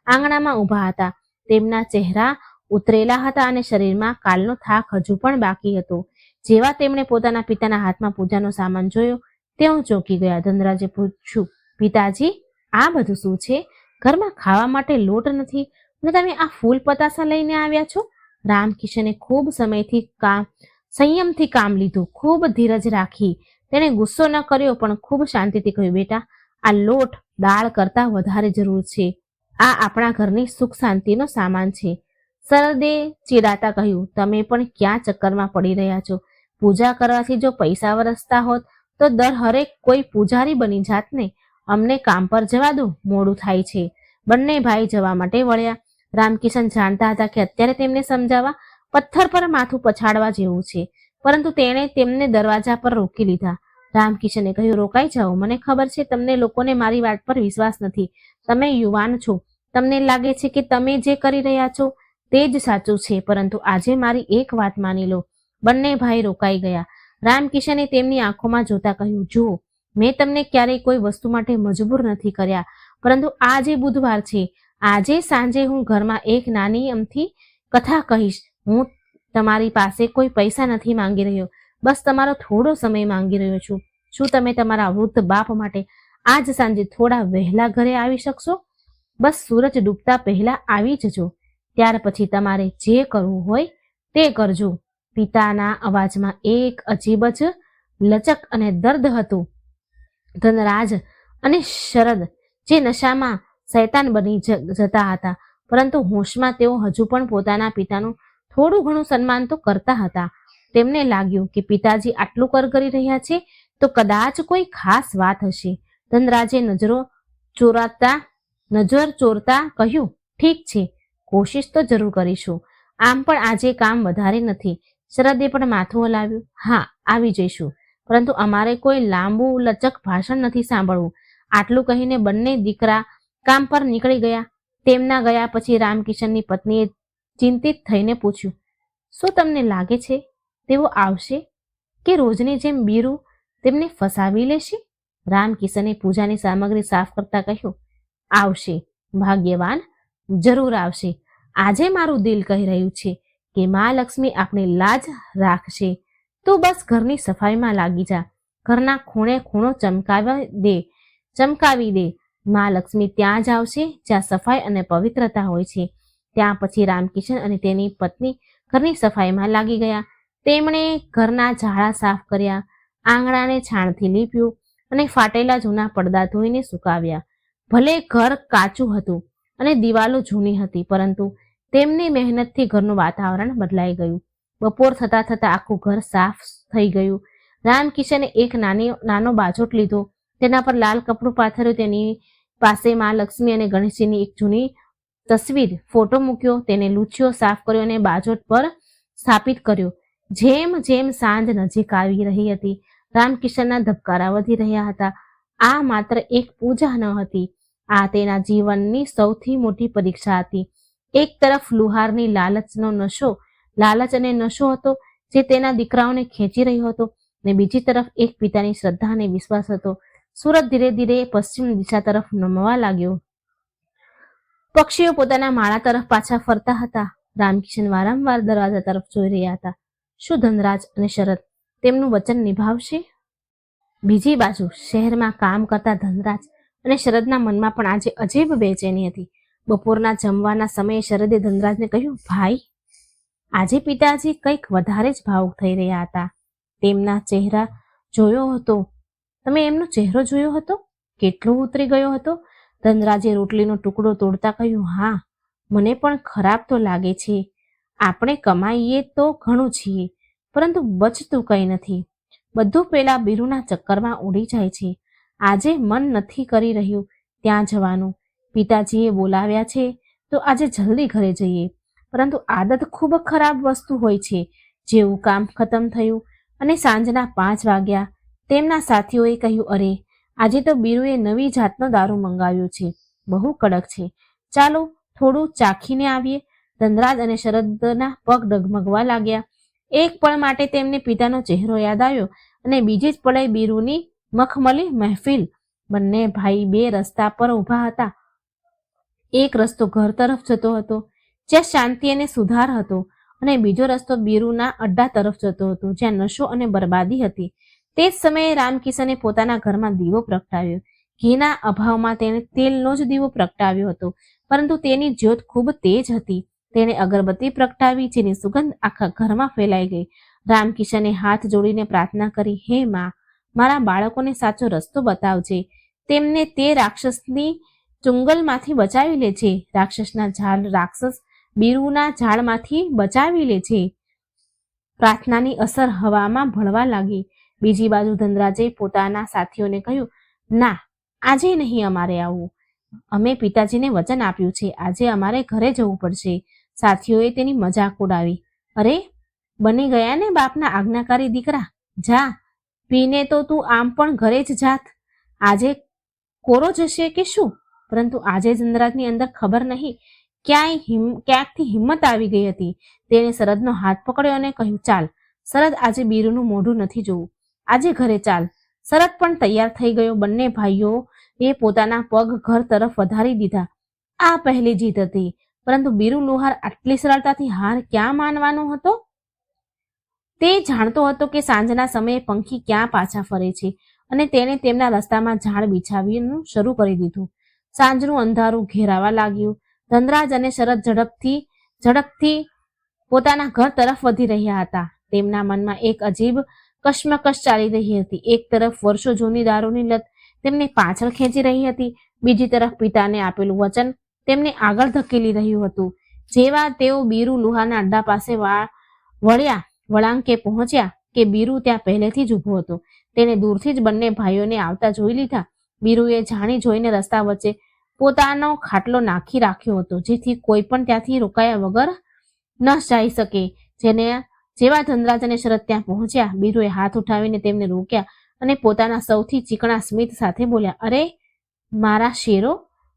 આંગણામાં ઊભા હતા. તેમના ચહેરા ઉતરેલા હતા અને શરીરમાં કાલનો થાક હજુ પણ બાકી હતો. જેવા તેમણે પોતાના પિતાના હાથમાં પૂજાનો સામાન જોયો, તેઓ ચોંકી ગયા. ધનરાજે પૂછ્યું, પિતાજી, આ બધું શું છે? ઘરમાં ખાવા માટે લોટ નથી અને તમે આ ફૂલ પતાસા લઈને આવ્યા છો? રામકિશને ખૂબ સંયમથી કામ લીધું, ખૂબ ધીરજ રાખી. તેણે ગુસ્સો ન કર્યો પણ ખૂબ શાંતિથી કહ્યું, બેટા, આ લોટ દાળ કરતા વધારે જરૂર છે. આ આપણા ઘરની સુખ શાંતિનો સામાન છે. શરદે ચીડાતા કહ્યું, તમે પણ ક્યાં ચક્કરમાં પડી રહ્યા છો? પૂજા કરવાથી જો પૈસા વરસતા હોત તો હરેક કોઈ પૂજારી બની જાત ને. અમને કામ પર જવા દો, મોડું થાય છે. બંને ભાઈ જવા માટે વળ્યા. રામકિશન જાણતા હતા કે અત્યારે તેમને સમજાવવા પથ્થર પર માથું પછાડવા જેવું છે, પરંતુ તેણે તેમને દરવાજા પર રોકી લીધા. રામકિશને કહ્યું, રોકાઈ જાઓ. મને ખબર છે તમને લોકોને મારી વાત પર વિશ્વાસ નથી. તમે યુવાન છો, તમને લાગે છે કે તમે જે કરી રહ્યા છો તે જ સાચું છે, પરંતુ આજે મારી એક વાત માની લો. બંને ભાઈ રોકાઈ ગયા. રામકિશને તેમની આંખોમાં જોતા કહ્યું, જુઓ, મેં તમને ક્યારેય કોઈ વસ્તુ માટે મજબૂર નથી કર્યા, પરંતુ આજે બુધવાર છે. આજે સાંજે હું ઘરમાં એક નાની અમથી કથા કહીશ. હું તમારી પાસે કોઈ પૈસા નથી માંગી રહ્યો, બસ તમારો થોડો સમય માંગી રહ્યો છું. શું તમે તમારા વૃદ્ધ બાપ માટે આજ સાંજે થોડા વહેલા ઘરે આવી શકશો? બસ સૂરજ ડૂબતા પહેલા આવી જજો. ત્યાર પછી તમારે જે કરવું હોય તે કરજો. પિતાના અવાજમાં એક અજીબ જ લચક અને દર્દ હતું. ધનરાજ અને શરદ જે નશામાં શૈતાન બની જતા હતા, પરંતુ હોશમાં તેઓ હજુ પણ પોતાના પિતાનું થોડું ઘણું સન્માન તો કરતા હતા. તેમને લાગ્યું કે પિતાજી આટલું કરી રહ્યા છે તો કદાચ કોઈ ખાસ વાત હશે. ધનરાજે નજર ચોરતા કહ્યું, ઠીક છે, કોશિશ તો જરૂર કરીશું. આમ પણ આજે કામ વધારે નથી. શરદે પણ માથું હલાવ્યું, હા, આવી જઈશું, પરંતુ અમારે કોઈ લાંબુ લચક ભાષણ નથી સાંભળવું. આટલું કહીને બંને દીકરા કામ પર નીકળી ગયા. તેમના ગયા પછી રામકિશનની પત્નીએ ચિંતિત થઈને પૂછ્યું, શું તમને લાગે છે તેઓ આવશે કે રોજની જેમ બીરુ તેમને ફસાવી લેશે? રામકિશને પૂજાની સામગ્રી સાફ કરતા કહ્યું, આવશે ભાગ્યવાન, જરૂર આવશે. આજે મારું દિલ કહી રહ્યું છે કે મા લક્ષ્મી આપણી લાજ રાખશે. તું બસ ઘરની સફાઈમાં લાગી જા, ઘરના ખૂણે ખૂણો ચમકાવી દે. મા લક્ષ્મી ત્યાં જ આવશે જ્યાં સફાઈ અને પવિત્રતા હોય છે. ત્યાં પછી રામકિશન અને તેની પત્ની ઘરની સફાઈમાં લાગી ગયા. તેમણે ઘરના ઝાડા સાફ કર્યા, આંગણાને છાણથી લીપ્યું અને ફાટેલા જૂના પડદા ધોઈને સુકાવ્યા. ભલે ઘર કાચું હતું અને દિવાલો જૂની હતી, પરંતુ તેમની મહેનતથી ઘરનું વાતાવરણ બદલાઈ ગયું. બપોર થતા થતા આખું ઘર સાફ થઈ ગયું. રામકિશને એક નાનો બાજોટ લીધો, તેના પર લાલ કપડું પાથર્યું. તેની પાસે મા લક્ષ્મી અને ગણેશજીની એક જૂની તસવીર ફોટો મૂક્યો. તેને લૂછ્યો, સાફ કર્યો અને બાજોટ પર સ્થાપિત કર્યો. જેમ જેમ સાંજ નજીક આવી રહી હતી, રામકિશનના ધબકારા વધી રહ્યા હતા. આ માત્ર એક પૂજા ન હતી, આ તેના જીવનની સૌથી મોટી પરીક્ષા હતી. એક તરફ લુહારની લાલચ અને નશો હતો જે તેના દીકરાઓને ખેંચી રહ્યો હતો, અને બીજી તરફ એક પિતાની શ્રદ્ધા અને વિશ્વાસ હતો. સૂરજ ધીરે ધીરે પશ્ચિમ દિશા તરફ નમવા લાગ્યો. પક્ષીઓ પોતાના માળા તરફ પાછા ફરતા હતા. રામકિશન વારંવાર દરવાજા તરફ જોઈ રહ્યા હતા. શું ધનરાજ અને શરદ તેમનું વચન નિભાવશે? બીજી બાજુ શહેરમાં કામ કરતા ધનરાજ અને શરદના મનમાં પણ આજે અજીબ બેચેની હતી. બપોરના જમવાના સમયે શરદે ધનરાજને કહ્યું, ભાઈ, આજે પિતાજી કંઈક વધારે જ ભાવુક થઈ રહ્યા હતા. તેમના ચહેરા જોયો હતો. તમે એમનો ચહેરો જોયો હતો? કેટલો ઉતરી ગયો હતો? ધનરાજે રોટલીનો ટુકડો તોડતા કહ્યું, હા, મને પણ ખરાબ તો લાગે છે. આપણે કમાઈએ તો ઘણું છીએ, પરંતુ બચતું કંઈ નથી. બધું પેલા બીરુના ચક્કરમાં ઉડી જાય છે. આજે મન નથી કરી રહ્યું ત્યાં જવાનું. પિતાજીએ બોલાવ્યા છે તો આજે જલ્દી ઘરે જઈએ, પરંતુ આદત ખૂબ ખરાબ વસ્તુ હોય છે. જેવું કામ ખતમ થયું અને સાંજના 5 વાગ્યા, તેમના સાથીઓએ કહ્યું, અરે, આજે તો બીરુએ નવી જાતનો દારૂ મંગાવ્યો છે, બહુ કડક છે, ચાલો થોડું ચાખીને આવીએ. ધનરાજ અને શરદના પગ ડગમગવા લાગ્યા. એક પળ માટે તેમને પિતાનો ચહેરો યાદ આવ્યો અને બીજી જ પળે બીરુની મખમલી મહેફિલ. બંને ભાઈ બે રસ્તા પર ઊભા હતા. એક રસ્તો ઘર તરફ જતો હતો જ્યાં શાંતિ અને સુધાર હતો, અને બીજો રસ્તો બીરુના અડ્ડા તરફ જતો હતો જ્યાં નશો અને બરબાદી હતી. તે જ સમયે રામકિશને પોતાના ઘરમાં દીવો પ્રગટાવ્યો. ઘીના અભાવમાં તેણે તેલનો જ દીવો પ્રગટાવ્યો હતો, પરંતુ તેની જ્યોત ખૂબ તેજ હતી. તેણે અગરબત્તી પ્રગટાવી જેની સુગંધ આખા ઘરમાં ફેલાઈ ગઈ. રામકિશને હાથ જોડીને પ્રાર્થના કરી, હે માં, મારા બાળકોને સાચો રસ્તો બતાવજે. તેમને તે રાક્ષસની ચુંગલમાંથી બચાવી લેજે. રાક્ષસ બીરુના ઝાડમાંથી બચાવી લેજે. પ્રાર્થનાની અસર હવામાં ભળવા લાગી. બીજી બાજુ ધનરાજે પોતાના સાથીઓને કહ્યું, ના, આજે નહીં અમારે આવવું. અમે પિતાજીને વચન આપ્યું છે, આજે અમારે ઘરે જવું પડશે. સાથીઓએ તેની મજાક ઉડાવી. અરે, બની ગયા ને બાપના આજ્ઞાકારી દીકરા, જા પીને તો તું આમ પણ ઘરે જ જાત. આજે કોરો જશે કે શું? પરંતુ આજે ધનરાજની અંદર ખબર નહીં ક્યાંકથી હિંમત આવી ગઈ હતી. તેણે શરદનો હાથ પકડ્યો અને કહ્યું, ચાલ શરદ, આજે બીરુનું મોઢું નથી જોવું, આજે ઘરે ચાલ. શરદ પણ તૈયાર થઈ ગયો. બંને ભાઈઓએ પોતાના પગ ઘર તરફ વધારી દીધા. આ પહેલી જીત હતી, પરંતુ બીરુ લુહાર આટલી સરળતાથી હાર ક્યાં માનવાનો હતો? તે જાણતો હતો કે સાંજના સમયે પંખી ક્યાં પાછા ફરે છે, અને તેણે તેમના રસ્તામાં ઝાડ બિછાવવાનું શરૂ કરી દીધું. સાંજનું અંધારું ઘેરાવા લાગ્યું. ધનરાજ અને શરદ ઝડપથી પોતાના ઘર તરફ વધી રહ્યા હતા. તેમના મનમાં એક અજીબ કશ્મકશ ચાલી રહી હતી. એક તરફ વર્ષો જૂની દારૂની લત તેમને પાછળ ખેંચી રહી હતી, બીજી તરફ પિતાને આપેલું વચન તેમને આગળ ધકેલી રહ્યું હતું. જેવા તેઓ બીરુ લુહારના અડ્ડા પાસે વળાંકે પહોંચ્યા કે બીરુ ત્યાં પહેલેથી જ ઊભો હતો. તેને દૂરથી જ બંને ભાઈઓને આવતા જોઈ લીધા. બીરુએ જાણી જોઈને રસ્તા વચ્ચે પોતાનો ખાટલો નાખી રાખ્યો હતો, જેથી કોઈ પણ ત્યાંથી રોકાયા વગર ન જઈ શકે. જેવા ધનરાજ અને શરદ ત્યાં પહોંચ્યા, બીરુએ હાથ ઉઠાવીને તેમને રોક્યા અને પોતાના સૌથી ચીકણા સ્મિત સાથે બોલ્યા, અરે, મારા શેરો,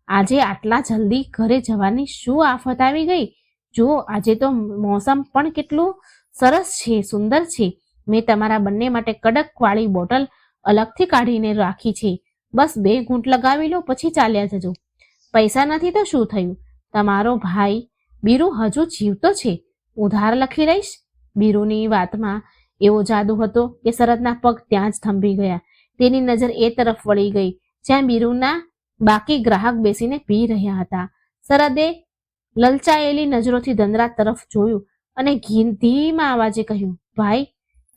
આજે આટલા જલ્દી ઘરે જવાની શું આફત આવી ગઈ? જુઓ, આજે તો મોસમ પણ કેટલું સરસ છે, સુંદર છે. મેં તમારા બંને માટે કડકવાળી બોટલ અલગથી કાઢીને રાખી છે. બસ 2 ઘૂંટ લગાવી લો, પછી ચાલ્યા જજો. પૈસા નથી તો શું થયું? તમારો ભાઈ બીરુ હજુ જીવતો છે, ઉધાર લખી લઈશ. બીરુની વાતમાં એવો જાદુ હતો કે શરદના પગ ત્યાં જ થંભી ગયા. તેની નજર એ તરફ વળી ગઈ જ્યાં બીરુના બાકી ગ્રાહક બેસીને પી રહ્યા હતા. શરદે લલચાયેલી નજરોથી ધનરાજ તરફ જોયું અને ધીમા અવાજે કહ્યું, ભાઈ,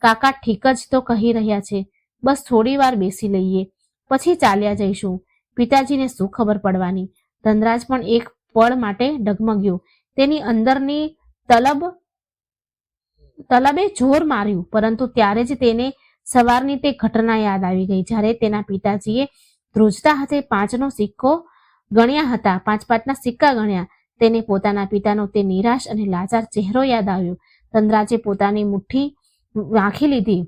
કાકા ઠીક જ તો કહી રહ્યા છે. બસ થોડી વાર બેસી લઈએ, પછી ચાલ્યા જઈશું. પિતાજીને શું ખબર પડવાની? ધનરાજ પણ એક પળ માટે ડગમગ્યો. તેની અંદરની તલબે જોર માર્યું, પરંતુ ત્યારે જ તેને સવારની તે ઘટના યાદ આવી ગઈ જ્યારે તેના પિતાજીએ ધ્રુજતા હાથે 5નો સિક્કો ગણ્યા હતા. 5 સિક્કા ગણ્યા. તેને પોતાના પિતાનો તે નિરાશ અને લાચાર ચહેરો યાદ આવ્યો. ધનરાજે પોતાની મુઠ્ઠી વાંખી લીધી.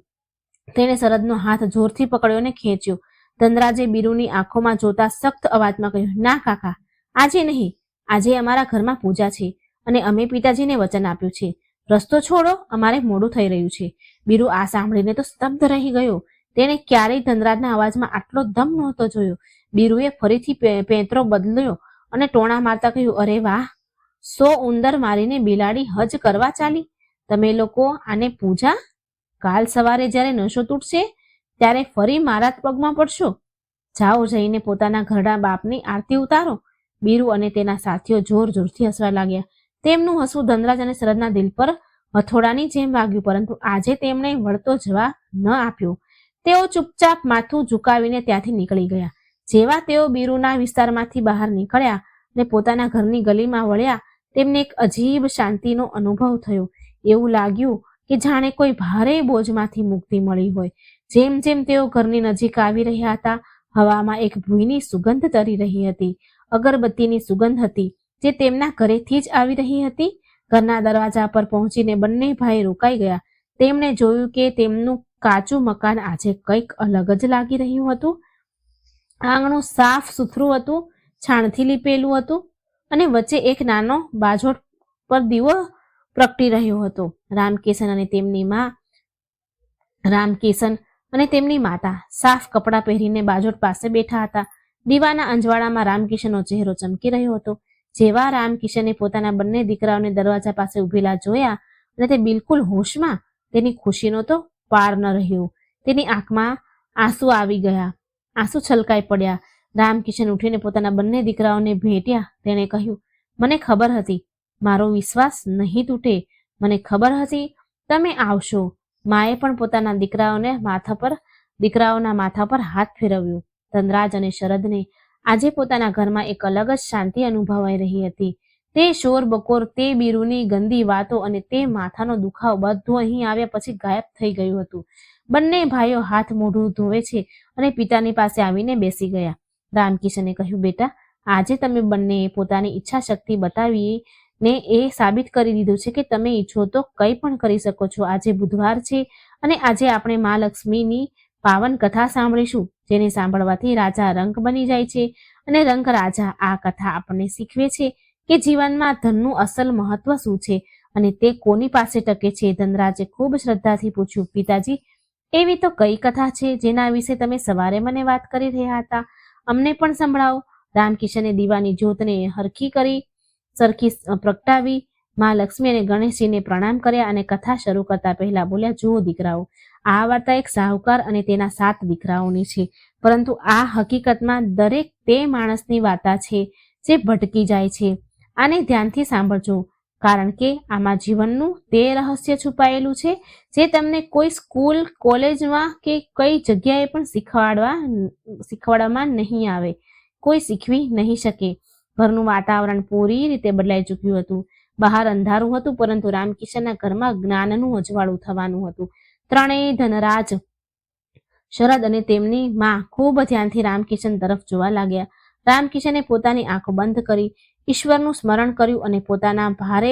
તેણે શરદનો હાથ જોરથી પકડ્યો અને ખેંચ્યો. ધનરાજે બીરુની આંખોમાં જોતા સખ્ત અવાજમાં કહ્યું, ના કાકા, આજે નહીં. આજે અમારા ઘરમાં પૂજા છે અને અમે પિતાજીને વચન આપ્યું છે. રસ્તો છોડો, અમારે મોડું થઈ રહ્યું છે. બીરુ આ સાંભળીને તો સ્તબ્ધ રહી ગયો. તેણે ક્યારેય ધનરાજના અવાજમાં આટલો દમ નહોતો જોયો. બીરુએ ફરીથી પેંતરો બદલ્યો અને ટોણા મારતા કહ્યું, અરે વાહ, 100 ઉંદર મારીને બિલાડી હજ કરવા ચાલી. તમે લોકો આને પૂજા? કાલ સવારે જ્યારે નશો તૂટશે ત્યારે ફરી મારા પગમાં પડશો. જાઓ, જઈને પોતાના ઘરડા બાપની આરતી ઉતારો. બીરુ અને તેના સાથીઓ જોર જોરથી હસવા લાગ્યા. તેમનું હસવું ધનરાજ અને શરદના દિલ પર હથોડાની જેમ વાગ્યું, પરંતુ આજે તેમણે વળતો જવાબ ન આપ્યો. તેઓ ચૂપચાપ માથું ઝુકાવીને ત્યાંથી નીકળી ગયા. જેવા તેઓ બીરુના વિસ્તારમાંથી બહાર નીકળ્યા અને પોતાના ઘરની ગલીમાં વળ્યા, તેમને એક અજીબ શાંતિનો અનુભવ થયો. એવું લાગ્યું કે જાણે કોઈ ભારે બોજમાંથી મુક્તિ મળી હોય. જેમ જેમ તેઓ ઘરની નજીક આવી રહ્યા હતા, હવામાં એક ભૂઈની સુગંધ તરી રહી હતી. અગરબત્તીની સુગંધ હતી જે તેમના ઘરેથી જ આવી રહી હતી. ઘરના દરવાજા પર પહોંચીને બંને ભાઈ રોકાઈ ગયા. તેમણે જોયું કે તેમનું કાચું મકાન આજે કંઈક અલગ જ લાગી રહ્યું હતું. આંગણું સાફ સુથરું હતું, છાણથી લીપેલું હતું અને વચ્ચે એક નાનો બાજોટ પર દીવો પ્રગટી રહ્યો હતો. રામકિશન અને તેમની માતા સાફ કપડાં પહેરીને બાજોટ પાસે બેઠા હતા. દીવાના અંજવાળામાં રામકિશનનો ચહેરો ચમકી રહ્યો હતો. જેવા રામકિશને પોતાના બંને દીકરાઓને દરવાજા પાસે ઉભેલા જોયા અને તે બિલકુલ હોશમાં, તેની ખુશીનો તો પાર ન રહ્યો. તેની આંખમાં આંસુ આવી ગયા, આંસુ છલકાઈ પડ્યા. રામકિશન ઉઠીને પોતાના બંને દીકરાઓને ભેટ્યા. તેણે કહ્યું, મને ખબર હતી મારો વિશ્વાસ નહીં તૂટે. મને ખબર હતી તમે આવશો. માએ પણ પોતાના દીકરાઓના માથા પર હાથ ફેરવ્યો. ધનરાજ અને શરદને આજે પોતાના ઘરમાં એક અલગ જ શાંતિ અનુભવાઈ રહી હતી. તે શોર બકોર, તે બીરુની ગંદી વાતો અને તે માથાનો દુખાવો બધું અહીં આવ્યા પછી ગાયબ થઈ ગયું હતું. બંને ભાઈઓ હાથ મોઢું ધોવે છે અને પિતાની પાસે આવીને બેસી ગયા. રામકિશને કહ્યું, બેટા, આજે તમે બંને પોતાની ઈચ્છા શક્તિ બતાવીને એ સાબિત કરી દીધું છે કે તમે ઈચ્છો તો કંઈ પણ કરી શકો છો. આજે બુધવાર છે અને આજે આપણે મા લક્ષ્મીની પાવન કથા સાંભળીશું, જેને સાંભળવાથી રાજા રંક બની જાય છે અને રંક રાજા. આ કથા આપણને શીખવે છે કે જીવનમાં ધનનું અસલ મહત્વ શું છે અને તે કોની પાસે ટકે છે. ધનરાજે ખૂબ શ્રદ્ધાથી પૂછ્યું, પિતાજી, એવી તો કઈ કથા છે જેના વિશે તમે સવારે મને વાત કરી રહ્યા હતા? અમને પણ સંભળાવો. રામકિશને દીવાની જ્યોતને સરખી પ્રગટાવી. મા લક્ષ્મી અને ગણેશજીને પ્રણામ કર્યા અને કથા શરૂ કરતા પહેલા બોલ્યા, જુઓ દીકરાઓ, આ વાર્તા એક સાહુકાર અને તેના 7 દીકરાઓની છે, પરંતુ આ હકીકતમાં દરેક તે માણસની વાર્તા છે જે ભટકી જાય છે. આને ધ્યાનથી સાંભળજો, કારણ કે આમાં જીવનનું તે રહસ્ય છુપાયેલું છે જે તમને કોઈ સ્કૂલ, કોલેજમાં કે કઈ જગ્યાએ પણ શીખવાડવામાં નહીં આવે. કોઈ શીખવી નહીં શકે. ઘરનું વાતાવરણ પૂરી રીતે બદલાઈ ચૂક્યું હતું. બહાર અંધારું હતું, પરંતુ રામકિશનના ઘરમાં જ્ઞાનનું અજવાળું થવાનું હતું. ત્રણેય ધનરાજ, શરદ અને તેમની માં ખૂબ ધ્યાનથી રામકિશન તરફ જોવા લાગ્યા. રામકિશને પોતાની આંખો બંધ કરી ઈશ્વરનું સ્મરણ કર્યું અને પોતાના ભારે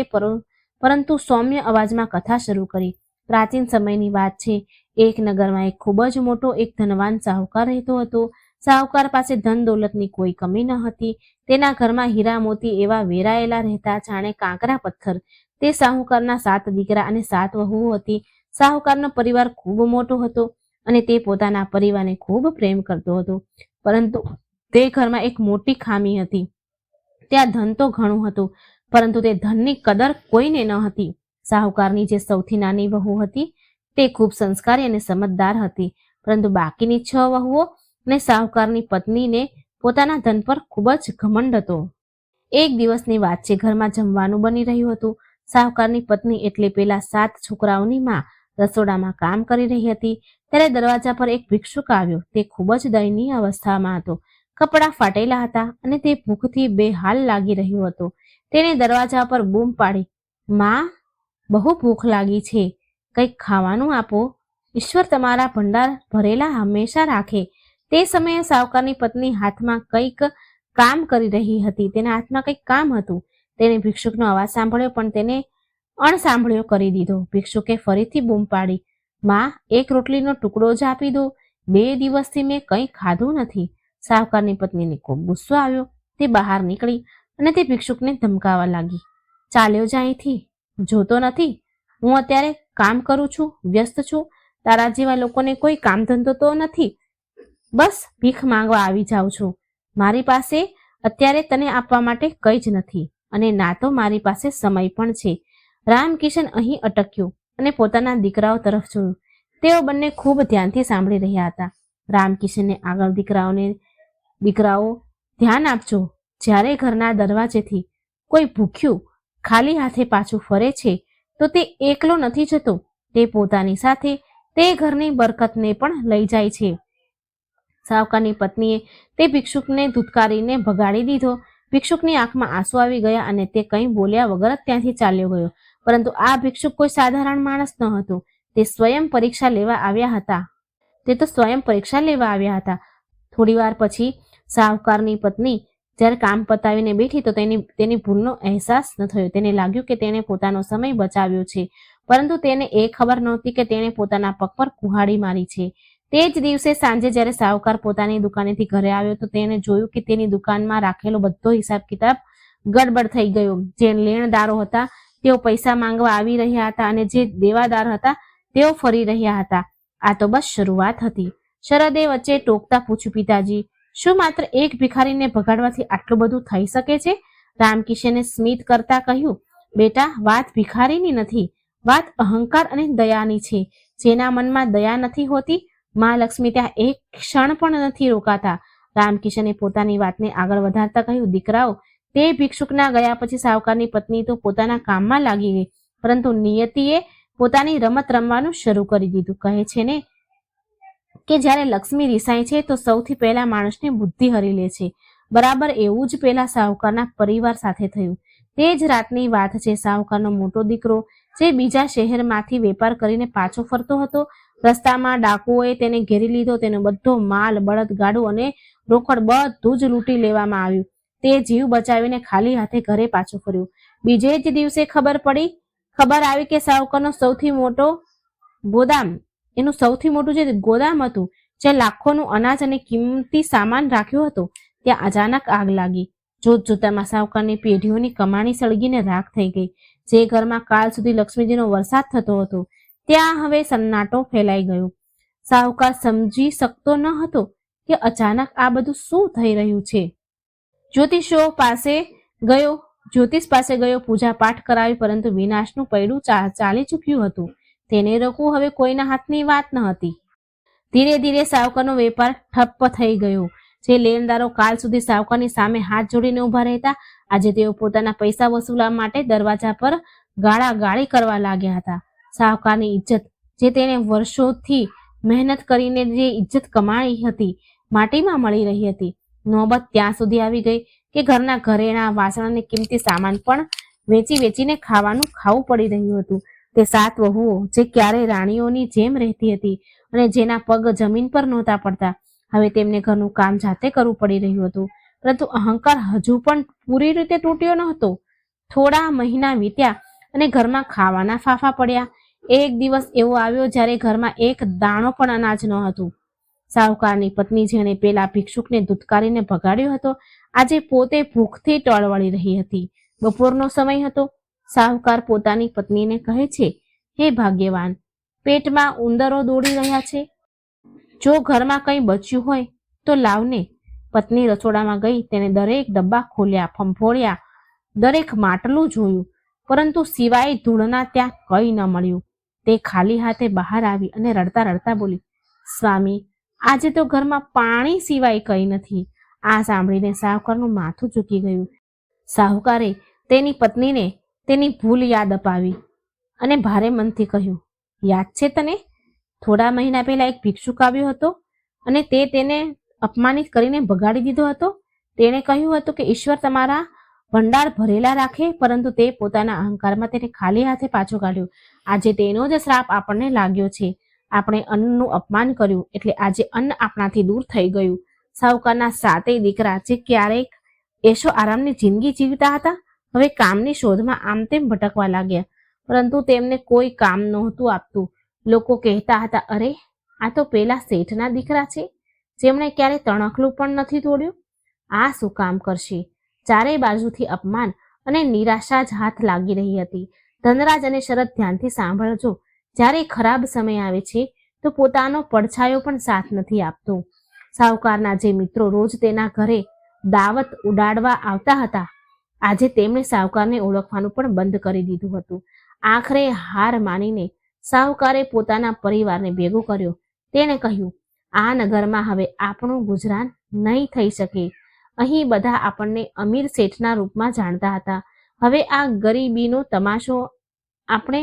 પરંતુ સૌમ્ય અવાજમાં કથા શરૂ કરી. પ્રાચીન સમયની વાત છે. એક નગરમાં એક ખૂબ જ મોટો એક ધનવાન સાહુકાર રહેતો હતો. સાહુકાર પાસે ધન દોલતની કોઈ કમી ન હતી. તેના ઘરમાં હીરા મોતી એવા વેરાયેલા રહેતા જાણે કાંકરા પથ્થર. તે સાહુકારના 7 દીકરા અને 7 વહુઓ હતી. સાહુકારનો પરિવાર ખૂબ મોટો હતો અને તે પોતાના પરિવારને ખૂબ પ્રેમ કરતો હતો. પરંતુ તે ઘરમાં એક મોટી ખામી હતી. ત્યાં ધન તો ઘણું હતું, પરંતુ તે ધનની કદર કોઈને ન હતી. સાહુકારની જે સૌથી નાની વહુ હતી તે ખૂબ સંસ્કારી અને સમજદાર હતી, પરંતુ બાકીની 6 વહુઓ અને સાહુકારની પત્નીને પોતાના ધન પર ખૂબ જ ઘમંડ હતો. એક દિવસની વાત છે. ઘરમાં જમવાનું બની રહ્યું હતું. સાહુકારની પત્ની એટલે પેલા 7 છોકરાઓની માં રસોડામાં કામ કરી રહી હતી. ત્યારે દરવાજા પર એક ભિક્ષુક આવ્યો. તે ખૂબ જ દયનીય અવસ્થામાં હતો. કપડાં ફાટેલા હતા અને તે ભૂખથી બેહાલ લાગી રહ્યો હતો. તેણે દરવાજા પર બૂમ પાડી, માં, બહુ ભૂખ લાગી છે, કંઈક ખાવાનું આપો. ઈશ્વર તમારા ભંડાર ભરેલા હંમેશા રાખે. તે સમયે સાહુકારની પત્ની હાથમાં કંઈક કામ કરી રહી હતી. તેના હાથમાં કંઈક કામ હતું. તેણે ભિક્ષુકનો અવાજ સાંભળ્યો, પણ તેને અણસાંભળ્યો કરી દીધો. ભિક્ષુકે ફરીથી બૂમ પાડી, માં, એક રોટલીનો ટુકડો જ આપી દો. 2 દિવસથી મેં કંઈ ખાધું નથી. સાહુકારની પત્નીને ખૂબ ગુસ્સો આવ્યો. તે બહાર નીકળી અને તે ભિક્ષુકને ધમકાવવા લાગી, ચાલ્યો જા અહીંથી, જોતો નથી હું અત્યારે કામ કરું છું, વ્યસ્ત છું. તારા જેવા લોકોને કોઈ કામ ધંધો તો નથી, બસ ભીખ માંગવા આવી જાઉં છું. મારી પાસે અત્યારે તને આપવા માટે કંઈ જ નથી અને ના તો મારી પાસે સમય પણ છે. રામકિશન અહીં અટક્યો અને પોતાના દીકરાઓ તરફ જોયું. તેઓ બંને ખૂબ ધ્યાનથી સાંભળી રહ્યા હતા. રામકિશનને આગળ દીકરાઓ, ધ્યાન આપજો. જ્યારે ઘરના દરવાજેથી કોઈ ભૂખ્યું ખાલી હાથે પાછું ફરે છે તો તે એકલો નથી જતો, તે પોતાની સાથે તે ઘરની બરકતને પણ લઈ જાય છે. સાહુકારની પત્નીએ તે ભિક્ષુકને ધુતકારીને ભગાડી દીધો. ભિક્ષુકની આંખમાં આંસુ આવી ગયા અને તે કંઈ બોલ્યા વગર જ ત્યાંથી ચાલ્યો ગયો. પરંતુ આ ભિક્ષુક કોઈ સાધારણ માણસ ન હતો. તે સ્વયં પરીક્ષા લેવા આવ્યા હતા. થોડી વાર પછી સાહુકારની પત્ની જ્યારે કામ પતાવીને બેઠી તો તેની ભૂલનો અહેસાસ ન થયો. તેને લાગ્યું કે તેણે પોતાનો સમય બચાવ્યો છે, પરંતુ તેને એ ખબર નહોતી કે તેણે પોતાના પગ પર કુહાડી મારી છે. તે જ દિવસે સાંજે જ્યારે સાહુકાર પોતાની દુકાનેથી ઘરે આવ્યો તો તેણે જોયું કે તેની દુકાનમાં રાખેલો બધો હિસાબ કિતાબ ગડબડ થઈ ગયો. જે લેણદારો હતા તેઓ પૈસા માંગવા આવી રહ્યા હતા અને જે દેવાદાર હતા તેઓ ફરી રહ્યા હતા. આ તો બસ શરૂઆત હતી. શરદે વચ્ચે ટોકતા પૂછ્યું, પિતાજી, શું માત્ર એક ભિખારીને ભગાડવાથી આટલું બધું થઈ શકે છે? રામકિશને સ્મિત કરતા કહ્યું, બેટા, વાત ભિખારીની નથી, વાત અહંકાર અને દયાની છે. જેના મનમાં દયા નથી હોતી, માં લક્ષ્મી ત્યાં એક ક્ષણ પણ નથી રોકાતા. રામકિશને પોતાની વાતને આગળ વધારતા કહ્યું, દીકરાઓ, તે ભિક્ષુકના ગયા પછી સાહુકારની પત્ની તો પોતાના કામમાં લાગી ગઈ, પરંતુ નિયતિએ પોતાની રમત રમવાનું શરૂ કરી દીધું. કહે છે ને કે જ્યારે લક્ષ્મી રિસાય છે તો સૌથી પહેલા માણસની બુદ્ધિ હરી લે છે. બરાબર એવું જ પેલા સાહુકારના પરિવાર સાથે થયું. તે જ રાતની વાત છે. સાહુકારનો મોટો દીકરો જે બીજા શહેરમાંથી વેપાર કરીને પાછો ફરતો હતો, રસ્તામાં ડાકુઓએ તેને ઘેરી લીધો. તેનો બધો માલ, બળદગાડું અને રોકડ બધું જ લૂંટી લેવામાં આવ્યું. તે જીવ બચાવીને ખાલી હાથે ઘરે પાછો ફર્યો. બીજે જ દિવસે ખબર આવી કે સાહુકારનો સૌથી મોટું જે ગોદામ હતું, જે લાખોનું અનાજ અને કિંમતી સામાન રાખ્યો હતો, ત્યાં અચાનક આગ લાગી. જોતજોતામાં સાહુકારની પેઢીઓની કમાણી સળગીને રાખ થઈ ગઈ. જે ઘરમાં કાલ સુધી લક્ષ્મીજીનો વરસાદ થતો હતો ત્યાં હવે સન્નાટો ફેલાઈ ગયો. સાહુકાર સમજી શકતો ન હતો કે અચાનક આ બધું શું થઈ રહ્યું છે. જ્યોતિષ પાસે ગયો, પૂજા પાઠ કરાવી, પરંતુ વિનાશનું પૈડું ચાલી ચૂક્યું હતું. તેને રોકવું હવે કોઈના હાથની વાત ન હતી. ધીરે ધીરે સાહુકારનો વેપાર ઠપ્પ થઈ ગયો. જે લેણદારો કાલ સુધી સાહુકારની સામે હાથ જોડીને ઉભા રહેતા, આજે તેઓ પોતાના પૈસા વસૂલવા માટે દરવાજા પર ગાળાગાળી કરવા લાગ્યા હતા. સાહુકારની ઇજ્જત, જે તેણે વર્ષોથી મહેનત કરીને જે ઇજ્જત કમાઈ હતી, માટીમાં મળી રહી હતી. નોબત ત્યાં સુધી આવી ગઈ કે ઘરના ઘરેણાં, વાસણ અને કિંમતી સામાન પણ વેચીને ખાવું પડી રહ્યું હતું. તે 7 વહુઓ જે ક્યારેય રાણીઓની જેમ રહેતી હતી અને જેના પગ જમીન પર નહોતા પડતા, હવે તેમને ઘરનું કામ જાતે કરવું પડી રહ્યું હતું. પરંતુ અહંકાર હજુ પણ પૂરી રીતે તૂટ્યો ન હતો. થોડા મહિના વીત્યા અને ઘરમાં ખાવાના ફાફા પડ્યા. એક દિવસ એવો આવ્યો જ્યારે ઘરમાં એક દાણો પણ અનાજ ન હતું. સાહુકારની પત્ની જેણે પેલા ભિક્ષુકને ધુતકારીને ભગાડ્યો હતો, આજે પોતે ભૂખથી ટળવળી રહી હતી. બપોરનો સમય હતો. સાહુકાર પોતાની પત્નીને કહે છે, હે ભાગ્યવાન, પેટમાં ઉંદરો દોડી રહ્યા છે. જો ઘરમાં કંઈ બચ્યું હોય તો લાવને. પત્ની રસોડામાં ગઈ. તેને દરેક ડબ્બા ખોલ્યા, ફંફોળ્યા, દરેક માટલું જોયું, પરંતુ સિવાય ધૂળના ત્યાં કંઈ ન મળ્યું. તે ખાલી હાથે બહાર આવી અને રડતા રડતા બોલી, સ્વામી, આજે તો ઘરમાં પાણી સિવાય કંઈ નથી. આ સાંભળીને સાહુકારનું માથું ઝૂકી ગયું. સાહુકારે તેની પત્નીને તેની ભૂલ યાદ અપાવી અને ભારે મનથી કહ્યું, યાદ છે તને? થોડા મહિના પહેલા એક ભિક્ષુક આવ્યો હતો અને તે તેને અપમાનિત કરીને ભગાડી દીધો હતો. તેણે કહ્યું હતું કે ઈશ્વર તમારા ભંડાર ભરેલા રાખે, પરંતુ તે પોતાના અહંકારમાં તેને ખાલી હાથે પાછો કાઢ્યો. આજે તેનો જ શ્રાપ આપણને લાગ્યો છે. આપણે અન્નનું અપમાન કર્યું એટલે આજે અન્ન આપણાથી દૂર થઈ ગયું. સાહુકારના 7 દીકરા જે ક્યારેક એશો આરામની જિંદગી જીવતા હતા, હવે કામની શોધમાં આમ તેમ ભટકવા લાગ્યા, પરંતુ તેમને કોઈ કામ નહોતું આપતું. લોકો કહેતા હતા, અરે આ તો પેલા શેઠના દીકરા છે, જેમણે ક્યારે તણખલું પણ નથી તોડ્યું. આ શું કામ કરશે? ચારે બાજુથી અપમાન અને નિરાશા જ હાથ લાગી રહી હતી. ધનરાજ અને શરદ ધ્યાનથી સાંભળજો. જ્યારે ખરાબ સમય આવે છે તો પોતાનો પડછાયો પણ સાથ નથી આપતો. સાહુકારના જે મિત્રો રોજ તેના ઘરે દાવત ઉડાડવા આવતા હતા, આજે તેમણે સાહુકારને ઓળખવાનું પણ બંધ કરી દીધું હતું. આખરે હાર માનીને સાહુકારે પોતાના પરિવારને ભેગો કર્યો. તેણે કહ્યું, આ નગરમાં હવે આપણું ગુજરાન નહીં થઈ શકે. અહીં બધા આપણને અમીર શેઠના રૂપમાં જાણતા હતા. હવે આ ગરીબીનો તમાશો આપણે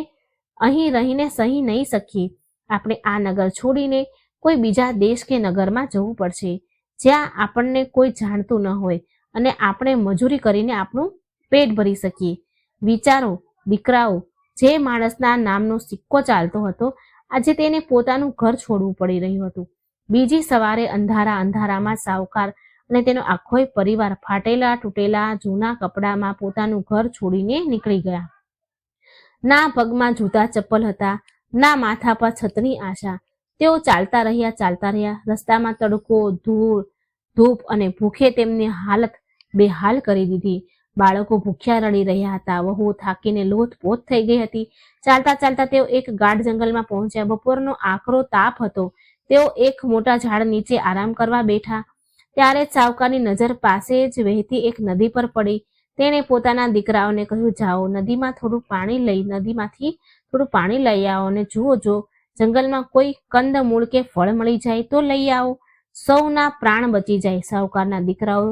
અહીં રહીને સહી નહીં શકીએ. આપણે આ નગર છોડીને કોઈ બીજા દેશ કે નગરમાં જવું પડશે, જ્યાં આપણને કોઈ જાણતું ન હોય અને આપણે મજૂરી કરીને આપણું પેટ ભરી શકીએ. વિચારો દીકરાઓ, જે માણસના નામનો સિક્કો ચાલતો હતો, આજે તેને પોતાનું ઘર છોડવું પડી રહ્યું હતું. બીજી સવારે અંધારામાં સાહુકાર અને તેનો આખો પરિવાર ફાટેલા તૂટેલા જૂના કપડામાં પોતાનું ઘર છોડીને નીકળી ગયા. ના પગમાં જૂતા ચપ્પલ હતા, ના માથા પર છતની આશા. તેઓ ચાલતા રહ્યા. રસ્તામાં તડકો, ધૂળ, ધૂપ અને ભૂખે તેમની હાલત બેહાલ કરી દીધી. બાળકો ભૂખ્યા રડી રહ્યા હતા. વહુઓ થાકીને લોથપોથ થઈ ગઈ હતી. ચાલતા તેઓ એક ગાઢ જંગલમાં પહોંચ્યા. બપોરનો આકરો તાપ હતો. તેઓ એક મોટા ઝાડ નીચે આરામ કરવા બેઠા. ત્યારે જ સાહુકારની નજર પાસે જ વહેતી એક નદી પર પડી. તેણે પોતાના દીકરાઓને કહ્યું, જાઓ નદીમાંથી થોડું પાણી લઈ આવો અને જુઓ, જો જંગલમાં કોઈ કંદમૂળ કે ફળ મળી જાય તો લઈ આવો. સૌના પ્રાણ બચી જાય. સાહુકારના દીકરાઓ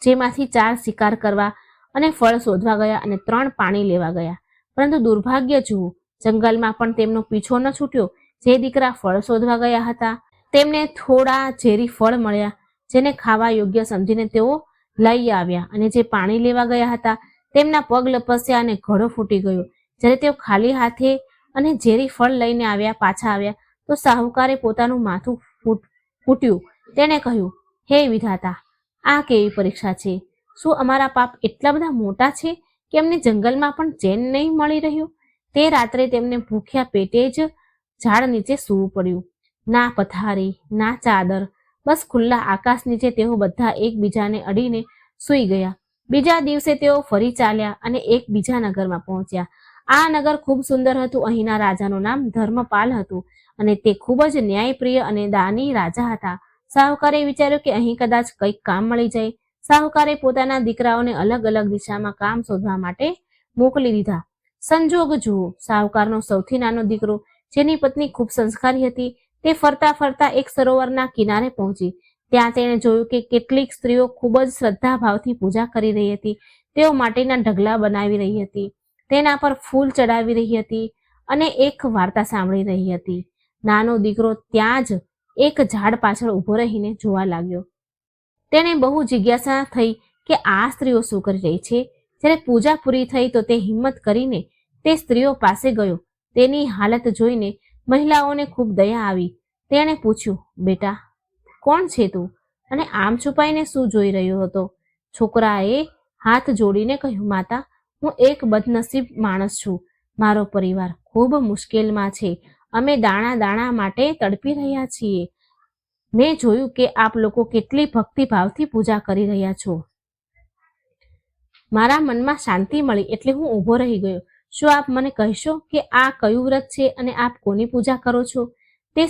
જેમાંથી 4 શિકાર કરવા અને ફળ શોધવા ગયા અને 3 પાણી લેવા ગયા. પરંતુ દુર્ભાગ્ય જુઓ, જંગલમાં પણ તેમનો પીછો ન છૂટ્યો. જે દીકરા ફળ શોધવા ગયા હતા તેમને થોડા ઝેરી ફળ મળ્યા, જેને ખાવા યોગ્ય સમજીને તેઓ લઈ આવ્યા, અને જે પાણી લેવા ગયા હતા તેમના પગ લપસ્યા અને ઘડો ફૂટી ગયો. જ્યારે તેઓ ખાલી હાથે અને ઝેરી ફળ લઈને પાછા આવ્યા તો સાહુકારે પોતાનું માથું ફૂટ્યું. તેણે કહ્યું, હે વિધાતા, આ કેવી પરીક્ષા છે? શું અમારા પાપ એટલા બધા મોટા છે કે અમને જંગલમાં પણ ચેન નહીં મળી રહ્યું? તે રાત્રે તેમને ભૂખ્યા પેટે જ ઝાડ નીચે સૂવું પડ્યું. ના પથારી, ના ચાદર, બસ ખુલ્લા આકાશ નીચે તેઓ બધા એકબીજાને અડીને સૂઈ ગયા. બીજા દિવસે તેઓ ફરી ચાલ્યા અને એક બીજા નગરમાં પહોંચ્યા. આ નગર ખૂબ સુંદર હતું. અહીંના રાજાનું નામ ધર્મપાલ હતું અને તે ખૂબ જ ન્યાયપ્રિય અને દાની રાજા હતા. સાહુકારે વિચાર્યું કે અહીં કદાચ કંઈક કામ મળી જાય. સાહુકારે પોતાના દીકરાઓને અલગ અલગ દિશામાં કામ શોધવા માટે મોકલી દીધા. સંજોગ જુઓ, સાહુકારનો સૌથી નાનો દીકરો, જેની પત્ની ખૂબ સંસ્કારી હતી, તે ફરતા એક સરોવરના કિનારે પહોંચી. ત્યાં તેણે જોયું કે કેટલીક સ્ત્રીઓ ખૂબ જ શ્રદ્ધાભાવથી પૂજા કરી રહી હતી. તેઓ માટીના ઢગલા બનાવી રહી હતી, તેના પર ફૂલ ચડાવી રહી હતી અને એક વાર્તા સાંભળી રહી હતી. નાનો દીકરો ત્યાં જ એક ઝાડ પાછળ ઊભો રહીને જોવા લાગ્યો. તેને બહુ જિજ્ઞાસા થઈ કે આ સ્ત્રીઓ શું કરી રહી છે. જ્યારે પૂજા પૂરી થઈ તો તે હિંમત કરીને તે સ્ત્રીઓ પાસે ગયો. તેની હાલત જોઈને મહિલાઓને ખૂબ દયા આવી. તેણે પૂછ્યું, બેટા, કોણ છે તું અને આમ છુપાઈને શું જોઈ રહ્યો હતો? છોકરાએ હાથ જોડીને કહ્યું, માતા, હું એક બદનસીબ માણસ છું. મારો પરિવાર ખૂબ મુશ્કેલમાં છે અમે દાણા દાણા માટે તડપી રહ્યા છીએ. મેં જોયું કે આપ લોકો કેટલી ભક્તિભાવથી પૂજા કરી રહ્યા છો. મારા મનમાં શાંતિ મળી એટલે હું ઊભો રહી ગયો. શું આપ મને કહેશો કે આ કયું વ્રત છે અને આપ કોની પૂજા કરો છો? તે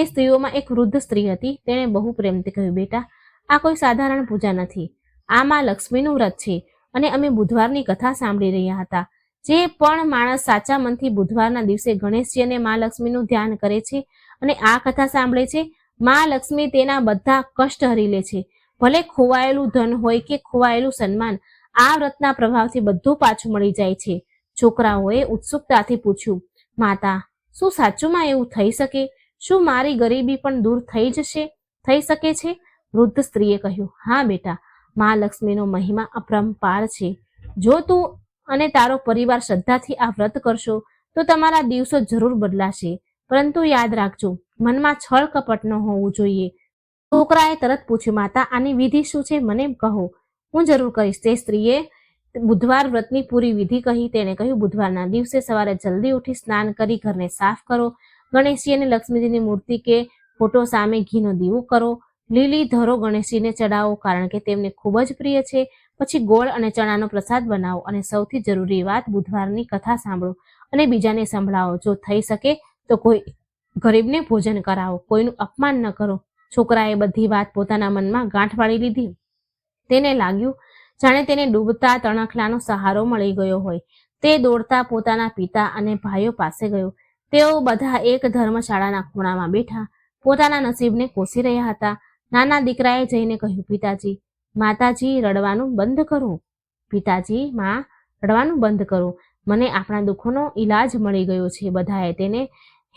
સ્ત્રીઓમાં એક વૃદ્ધ સ્ત્રી હતી. તેણે બહુ પ્રેમથી કહ્યું, બેટા, આ કોઈ સાધારણ પૂજા નથી. આ માં લક્ષ્મીનું વ્રત છે અને અમે બુધવારની કથા સાંભળી રહ્યા હતા. જે પણ માણસ સાચા મનથી બુધવારના દિવસે ગણેશજી અને માં લક્ષ્મીનું ધ્યાન કરે છે અને આ કથા સાંભળે છે, માં લક્ષ્મી તેના બધા કષ્ટ હરી લે છે. ભલે ખોવાયેલું ધન હોય કે ખોવાયેલું સન્માન, આ વ્રતના પ્રભાવથી બધું પાછું મળી જાય છે. છોકરાઓએ ઉત્સુકતાથી પૂછ્યું, માતા, શું સાચુમાં એવું થઈ શકે? શું મારી ગરીબી પણ દૂર થઈ શકે છે? વૃદ્ધ સ્ત્રીએ કહ્યું, હા બેટા, માં લક્ષ્મીનો મહિમા અપરંપાર છે. જો તું અને તારો પરિવાર શ્રદ્ધાથી આ વ્રત કરશો તો તમારા દિવસો જરૂર બદલાશે. પરંતુ યાદ રાખજો, મનમાં છળ કપટ ન હોવું જોઈએ. છોકરાએ તરત પૂછ્યું, માતા, આની વિધિ શું છે? મને કહો, હું જરૂર કહીશ. તે સ્ત્રીએ બુધવાર વ્રતની પૂરી વિધિ કહી. તેણે કહ્યું, બુધવારના દિવસે સવારે જલ્દી ઉઠી સ્નાન કરી ઘરને સાફ કરો. ગણેશજી અને લક્ષ્મીજીની મૂર્તિ કે ફોટો સામે ઘીનો દીવો કરો. લીલી ધરો ગણેશજીને ચડાવો કારણ કે તેમને ખૂબ જ પ્રિય છે. પછી ગોળ અને ચણાનો પ્રસાદ બનાવો અને સૌથી જરૂરી વાત, બુધવારની કથા સાંભળો અને બીજાને સંભળાવો. જો થઈ શકે તો કોઈ ગરીબને ભોજન કરાવો. કોઈનું અપમાન ન કરો. છોકરાએ બધી વાત પોતાના મનમાં ગાંઠ વાળી લીધી. તેને લાગ્યું જાણે તેને ડૂબતા તણખલાનો સહારો મળી ગયો હોય. તે દોડતા પોતાના પિતા અને ભાઈઓ પાસે ગયો. તેઓ બધા એક ધર્મશાળાના ખૂણામાં બેઠા પોતાના નસીબને કોસી રહ્યા હતા. નાના દીકરાએ જઈને કહ્યું, પિતાજી, માતાજી, રડવાનું બંધ કરો. પિતાજી, માં, રડવાનું બંધ કરો. મને આપણા દુઃખોનો ઈલાજ મળી ગયો છે. બધાએ તેને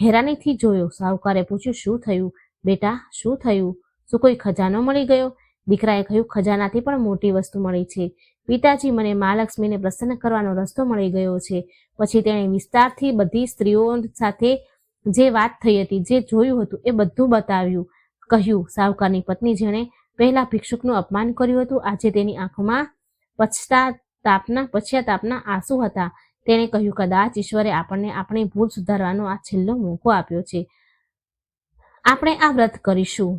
હેરાનીથી જોયો. સાહુકારે પૂછ્યું, શું થયું બેટા? શું થયું? શું કોઈ ખજાનો મળી ગયો? દીકરાએ કહ્યું, ખજાનાથી પણ મોટી વસ્તુ મળી છે. પિતાજી, મને માં લક્ષ્મીને પ્રસન્ન કરવાનો રસ્તો મળી ગયો છે. પછી તેણે વિસ્તારથી બધી સ્ત્રીઓ સાથે જે વાત થઈ હતી, જે જોયું હતું, એ બધું બતાવ્યું. કહ્યું, સાહુકારની પત્ની જેણે પહેલા ભિક્ષુકનું અપમાન કર્યું હતું, આજે તેની આંખોમાં પશ્ચાતાપના આંસુ હતા. તેણે કહ્યું, કદાચ ઈશ્વરે આપણને આપણી ભૂલ સુધારવાનો આ છેલ્લો મોકો આપ્યો છે. આપણે આ વ્રત કરીશું.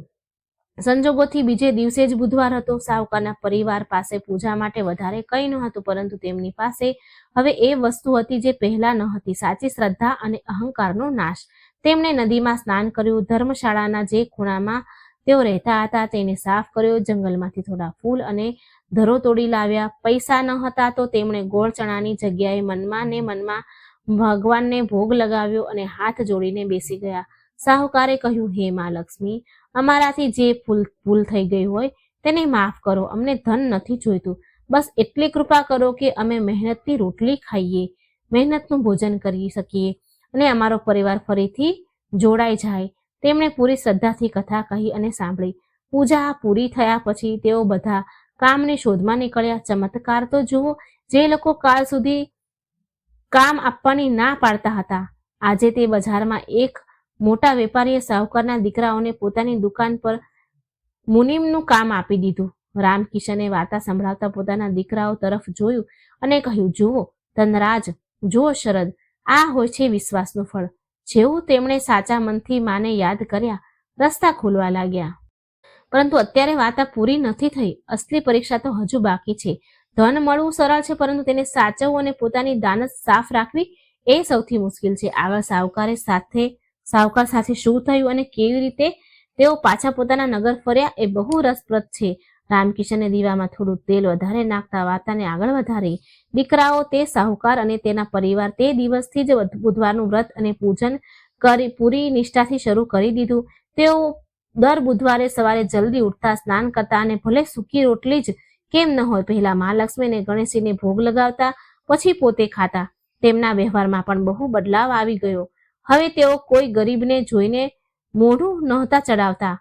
સંજોગોથી બીજે દિવસે જ બુધવાર હતો. સાહુકારના પરિવાર પાસે પૂજા માટે વધારે કંઈ ન હતું, પરંતુ તેમની પાસે હવે એ વસ્તુ હતી જે પહેલા ન હતી, સાચી શ્રદ્ધા અને અહંકારનો નાશ. તેમણે નદીમાં સ્નાન કર્યું. ધર્મશાળાના જે ખૂણામાં તેઓ રહેતા હતા તેને સાફ કર્યો. જંગલમાંથી થોડા ફૂલ અને ધરો તોડી લાવ્યા. પૈસા ન હતા તો તેમણે ગોળ ચણાની જગ્યાએ મનમાં ભગવાનને ભોગ લગાવ્યો અને હાથ જોડીને બેસી ગયા. સાહુકારે કહ્યું, હે માં લક્ષ્મી, અમારાથી જે ભૂલ થઈ ગઈ હોય તેને માફ કરો. અમને ધન નથી જોઈતું. બસ એટલી કૃપા કરો કે અમે મહેનતની રોટલી ખાઈએ, મહેનતનું ભોજન કરી શકીએ અને અમારો પરિવાર ફરીથી જોડાઈ જાય. તેમણે પૂરી શ્રદ્ધાથી કથા કહી અને સાંભળી. પૂજા પૂરી થયા પછી તેઓ બધા કામની શોધમાં નીકળ્યા. ચમત્કાર તો જુઓ, જે લોકો કાલ સુધી કામ આપવાની ના પાડતા હતા, આજે તે બજારમાં એક મોટા વેપારીએ સાહુકારના દીકરાઓને પોતાની દુકાન પર મુનિમનું કામ આપી દીધું. રામકિશને વાર્તા સંભળાવતા પોતાના દીકરાઓ તરફ જોયું અને કહ્યું, જુઓ ધનરાજ, જુઓ શરદ, આ હોય છે વિશ્વાસનું ફળ. જેવું તેમણે સાચા મનથી માને યાદ કર્યા, રસ્તા ખોલવા લાગ્યા. પરંતુ અત્યારે વાર્તા પૂરી નથી થઈ. અસલી પરીક્ષા તો હજુ બાકી છે. ધન મળવું સરળ છે, પરંતુ તેને સાચવવું અને પોતાની દાનત સાફ રાખવી એ સૌથી મુશ્કેલ છે. આગળ સાહુકાર સાથે શું થયું અને કેવી રીતે તેઓ પાછા પોતાના નગર ફર્યા એ બહુ રસપ્રદ છે. રામકિશને દીવામાં થોડું તેલ વધારે નાખતા વાર્તાને આગળ વધારી. દીકરાઓ, તે સાહુકાર અને તેના પરિવાર તે દિવસથી જ બુધવારનું વ્રત અને પૂજન પૂરી નિષ્ઠાથી શરૂ કરી દીધું. તેઓ દર બુધવારે સવારે જલ્દી ઉઠતા, સ્નાન કરતા અને ભલે સૂકી રોટલી જ કેમ ન હોય, પહેલા માં લક્ષ્મી અને ગણેશજીને ભોગ લગાવતા, પછી પોતે ખાતા. તેમના વ્યવહારમાં પણ બહુ બદલાવ આવી ગયો. હવે તેઓ કોઈ ગરીબને જોઈને મોઢું નહોતા ચડાવતા,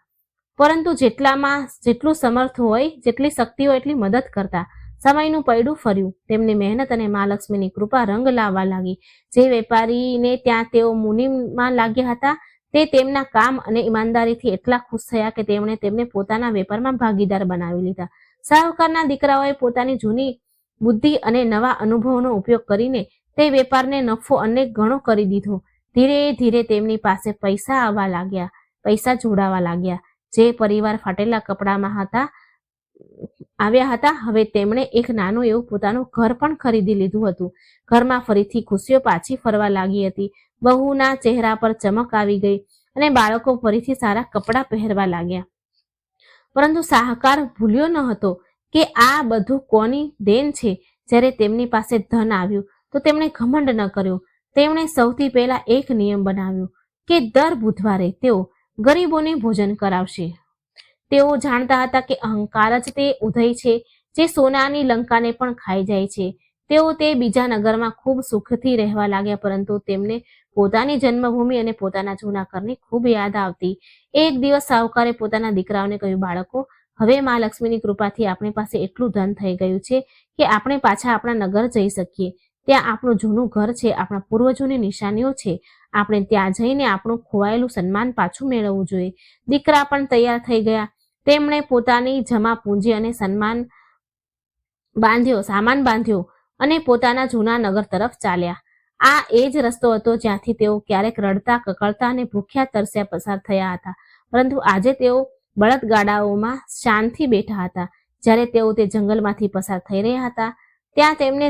પરંતુ જેટલું સમર્થ હોય, જેટલી શક્તિ હોય એટલી મદદ કરતા. સમયનું પૈડું ફર્યું. તેમની મહેનત અને માં લક્ષ્મીની કૃપા રંગ લાવવા લાગી. જે વેપારીને ત્યાં તેઓ મુનિમમાં લાગ્યા હતા, તે તેમના કામ અને ઈમાનદારીથી એટલા ખુશ થયા કે તેમણે તેમને પોતાના વેપારમાં ભાગીદાર બનાવી લીધા. સાહુકારના દીકરાઓએ પોતાની જૂની બુદ્ધિ અને નવા અનુભવનો ઉપયોગ કરીને તે વેપારને નફો અનેક ગણો કરી દીધો. ધીરે ધીરે તેમની પાસે પૈસા આવવા લાગ્યા, પૈસા જોડાવા લાગ્યા. જે પરિવાર ફાટેલા કપડામાં આવ્યા હતા, હવે તેમણે એક નાનું એવું પોતાનું ઘર પણ ખરીદી લીધું હતું. ઘરમાં ફરીથી ખુશીઓ પાછી ફરવા લાગી હતી. વહુના ચહેરા પર ચમક આવી ગઈ અને બાળકો ફરીથી સારા કપડાં પહેરવા લાગ્યા. પરંતુ શાહુકાર ભૂલ્યો ન હતો કે આ બધું કોની દેન છે. જ્યારે તેમની પાસે ધન આવ્યું તો તેમણે ઘમંડ ન કર્યો. તેમણે સૌથી પહેલા એક નિયમ બનાવ્યો કે દર બુધવારે તેઓ ગરીબોને ભોજન કરાવશે. તેઓ જાણતા હતા કે અહંકાર જ તે ઉદય છે જે સોનાની લંકાને પણ ખાઈ જાય છે. તેઓ તે બીજા નગરમાં ખૂબ સુખથી રહેવા લાગ્યા, પરંતુ તેમને પોતાની જન્મભૂમિ અને પોતાના જૂના ઘરની ખૂબ યાદ આવતી. એક દિવસ શાહુકારે પોતાના દીકરાઓને કહ્યું, બાળકો, હવે મા લક્ષ્મીની કૃપાથી આપણી પાસે એટલું ધન થઈ ગયું છે કે આપણે પાછા આપણા નગર જઈ શકીએ. ત્યાં આપણું જૂનું ઘર છે, આપણા પૂર્વજોની નિશાનીઓ છે. આપણે ત્યાં જઈને આપણું ખોવાયેલું સન્માન પાછું મેળવવું જોઈએ. દીકરા પણ તૈયાર થઈ ગયા. તેમણે પોતાની જમા પૂંજી અને સામાન બાંધ્યો અને પોતાના જૂના નગર તરફ ચાલ્યા. આ એ જ રસ્તો હતો જ્યાંથી તેઓ ક્યારેક રડતા, કકળતા અને ભૂખ્યા તરસ્યા પસાર થયા હતા. પરંતુ આજે તેઓ બળદગાડાઓમાં શાનથી બેઠા હતા. જ્યારે તેઓ તે જંગલમાંથી પસાર થઈ રહ્યા હતા, જ્યાં તેમને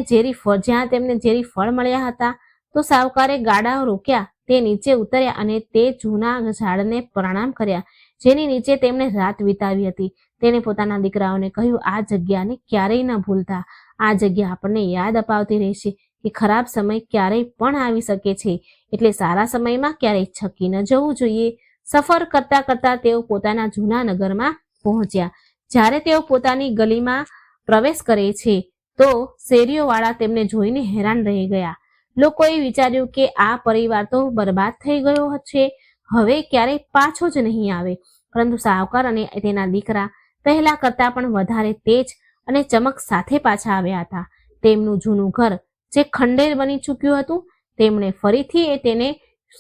ઝેરી ફળ મળ્યા હતા, તો શાહુકારે ગાડાઓ રોક્યા. તે નીચે ઉતર્યા અને તે જૂના ઝાડને પ્રણામ કર્યા જેની નીચે તેમણે રાત વિતાવી હતી. તેણે પોતાના દીકરાઓને કહ્યું, આ જગ્યાને ક્યારેય ન ભૂલતા. આ જગ્યા આપણને યાદ અપાવતી રહેશે કે ખરાબ સમય ક્યારેય પણ આવી શકે છે, એટલે સારા સમયમાં ક્યારેય છકી ન જવું જોઈએ. સફર કરતા કરતા તેઓ પોતાના જૂના નગરમાં પહોંચ્યા. જ્યારે તેઓ પોતાની ગલીમાં પ્રવેશ કરે છે તો શેરીઓવાળા તેમને જોઈને હેરાન રહી ગયા. લોકોએ વિચાર્યું કે આ પરિવાર તો બરબાદ થઈ ગયો છે, હવે ક્યારેય પાછો જ નહીં આવે. પરંતુ શાહુકાર અને તેના દીકરા પહેલા કરતા પણ વધારે તેજ અને ચમક સાથે પાછા આવ્યા હતા. તેમનું જૂનું ઘર જે ખંડેર બની ચૂક્યું હતું, તેમણે ફરીથી તેને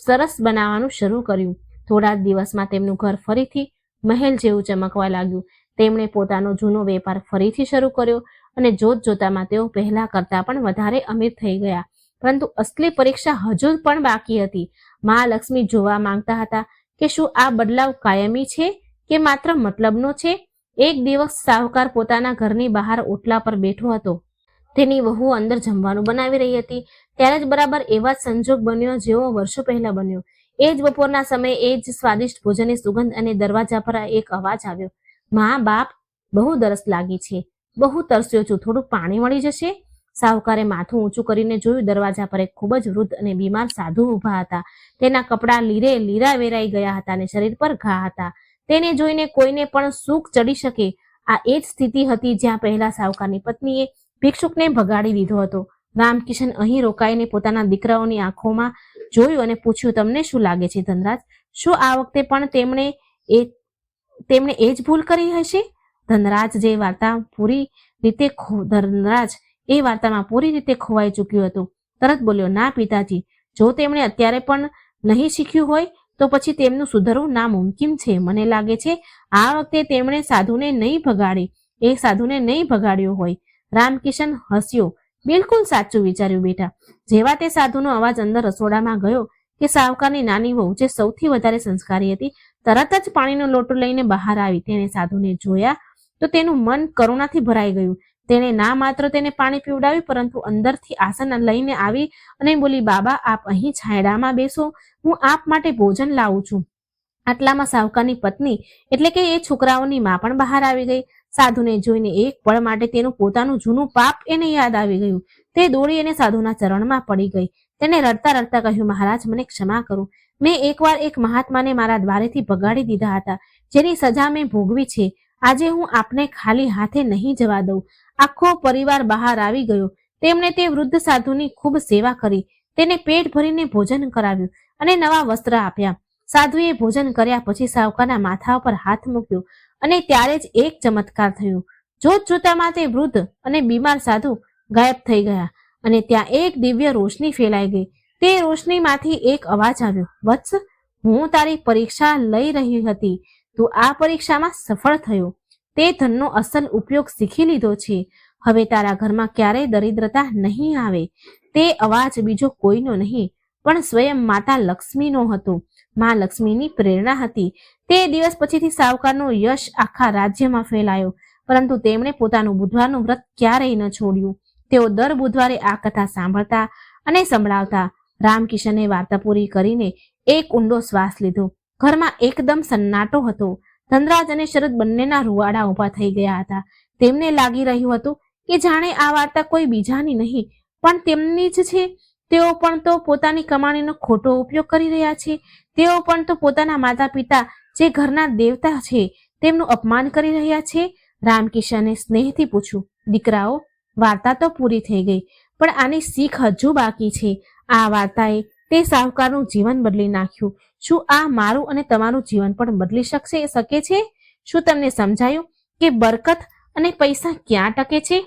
સરસ બનાવવાનું શરૂ કર્યું. થોડા જ દિવસમાં તેમનું ઘર ફરીથી મહેલ જેવું ચમકવા લાગ્યું. તેમણે પોતાનો જૂનો વેપાર ફરીથી શરૂ કર્યો અને જોતજોતામાં તેઓ પહેલા કરતા પણ વધારે અમીર થઈ ગયા. પરંતુ અસલી પરીક્ષા હજુ પણ બાકી હતી. મા લક્ષ્મી જોવા માંગતા હતા કે શું આ બદલાવ કાયમી છે કે માત્ર મતલબનો છે. એક દિવસ શાહુકાર પોતાના ઘરની બહાર ઓટલા પર બેઠો હતો. તેની વહુ અંદર જમવાનું બનાવી રહી હતી. ત્યારે જ બરાબર એવા જ સંજોગ બન્યો જેવો વર્ષો પહેલા બન્યો. એ જ બપોરના સમયે એ જ સ્વાદિષ્ટ ભોજનની સુગંધ અને દરવાજા પર એક અવાજ આવ્યો, મા, બાપ, બહુ તરસ લાગી છે, બહુ તરસ્યો છું, થોડું પાણી મળી જશે? શાહુકારે માથું ઊંચું કરીને જોયું. દરવાજા પર એક ખૂબ જ વૃદ્ધ અને બીમાર સાધુ ઊભા હતા. તેના કપડા લીરા વેરાઈ ગયા હતા અને શરીર પર ઘા હતા. તેને જોઈને કોઈને પણ સૂગ ચડી શકે. આ એ જ સ્થિતિ હતી જ્યાં પહેલા શાહુકારની પત્નીએ ભિક્ષુકને ભગાડી દીધો હતો. રામકિશન અહીં રોકાઈને પોતાના દીકરાઓની આંખોમાં જોયું અને પૂછ્યું, તમને શું લાગે છે ધનરાજ, શું આ વખતે પણ તેમણે એ જ ભૂલ કરી હશે? ધનરાજ એ વાર્તામાં પૂરી રીતે ખોવાઈ ચૂક્યું હતું. તરત બોલ્યો, ના પિતાજી, જો તેમણે અત્યારે પણ નહીં શીખ્યું હોય તો પછી તેમનું સુધરવું નામુમકિન છે. મને લાગે છે આ વખતે તેમણે સાધુને નહીં ભગાડ્યો હોય. રામકિશન હસ્યો. બિલકુલ સાચું વિચાર્યું બેટા. જેવા તે સાધુનો અવાજ અંદર રસોડામાં ગયો કે શાહુકારની નાની વહુ, જે સૌથી વધારે સંસ્કારી હતી, તરત જ પાણીનો લોટો લઈને બહાર આવી. તેણે સાધુને જોયા તો તેનું મન કરુણાથી ભરાઈ ગયું. તેણે ના માત્ર તેને પાણી પીવડાવ્યું, પરંતુ અંદરથી આસન લઈને આવી અને બોલી, બાબા, આપ અહીં છાંયડામાં બેસો, હું આપ માટે ભોજન લાવું છું. આટલામાં શાહુકારની પત્ની એટલે કે એ છોકરાઓની માં પણ બહાર આવી ગઈ. સાધુને જોઈને એક પળ માટે તેનું પોતાનું જૂનું પાપ એને યાદ આવી ગયું. તે દોડી અને સાધુના ચરણમાં પડી ગઈ. તેને રડતા રડતા કહ્યું, મહારાજ, મને ક્ષમા કરો. મેં એકવાર એક મહાત્માને મારા દ્વારેથી ભગાડી દીધા હતા, જેની સજા મેં ભોગવી છે. આજે હું આપને ખાલી હાથે નહીં જવા દઉં. આખો પરિવાર બહાર આવી ગયો. તેમણે તે વૃદ્ધ સાધુની ખૂબ સેવા કરી, તેને પેટ ભરીને ભોજન કરાવ્યું અને નવા વસ્ત્ર આપ્યા. સાધુએ ભોજન કર્યા પછી શાહુકારના માથા ઉપર હાથ મૂક્યો અને ત્યારે જ એક ચમત્કાર થયો. જોતજોતામાં તે વૃદ્ધ અને બીમાર સાધુ ગાયબ થઈ ગયા અને ત્યાં એક દિવ્ય રોશની ફેલાઈ ગઈ. તે રોશનીમાંથી એક અવાજ આવ્યો, વત્સ, હું તારી પરીક્ષા લઈ રહી હતી. તું આ પરીક્ષામાં સફળ થયો. તે ધનનો અસલ ઉપયોગ શીખી લીધો છે. હવે તારા ઘરમાં ક્યારેય દરિદ્રતા નહીં આવે. તે અવાજ બીજો કોઈનો નહીં, પણ સ્વયં માતા લક્ષ્મીનો હતો. માં લક્ષ્મીની પ્રેરણા હતી. તે દિવસ પછીથી સાવકારનો યશ આખા રાજ્યમાં ફેલાયો, પરંતુ તેમણે પોતાનું બુધવારનું વ્રત ક્યારેય ન છોડ્યું. તેઓ દર બુધવારે આ કથા સાંભળતા અને સંભળાવતા. રામકિશને વાર્તા પૂરી કરીને એક ઊંડો શ્વાસ લીધો. ઘરમાં એકદમ સન્નાટો હતો. ધનરાજ અને શરદ બંનેના રૂવાડા ઊભા થઈ ગયા હતા. તેમને લાગી રહ્યું હતું કે જાણે આ વાર્તા કોઈ બીજાની નહીં પણ તેમની જ છે. તેઓ પણ તો પોતાની કમાણીનો ખોટો ઉપયોગ કરી રહ્યા છે. તેઓ પણ તો પોતાના માતા પિતા જે ઘરના દેવતા છે તેમનું અપમાન કરી રહ્યા છે. રામકિશને સ્નેહથી પૂછ્યું, દીકરાઓ, વાર્તા તો પૂરી થઈ ગઈ, પણ આની શીખ હજુ બાકી છે. આ વાર્તાએ તે સાહુકારનું જીવન બદલી નાખ્યું. શું આ મારું અને તમારું જીવન પણ બદલી શકે છે? શું તમને સમજાયું કે બરકત અને પૈસા ક્યાં ટકે છે?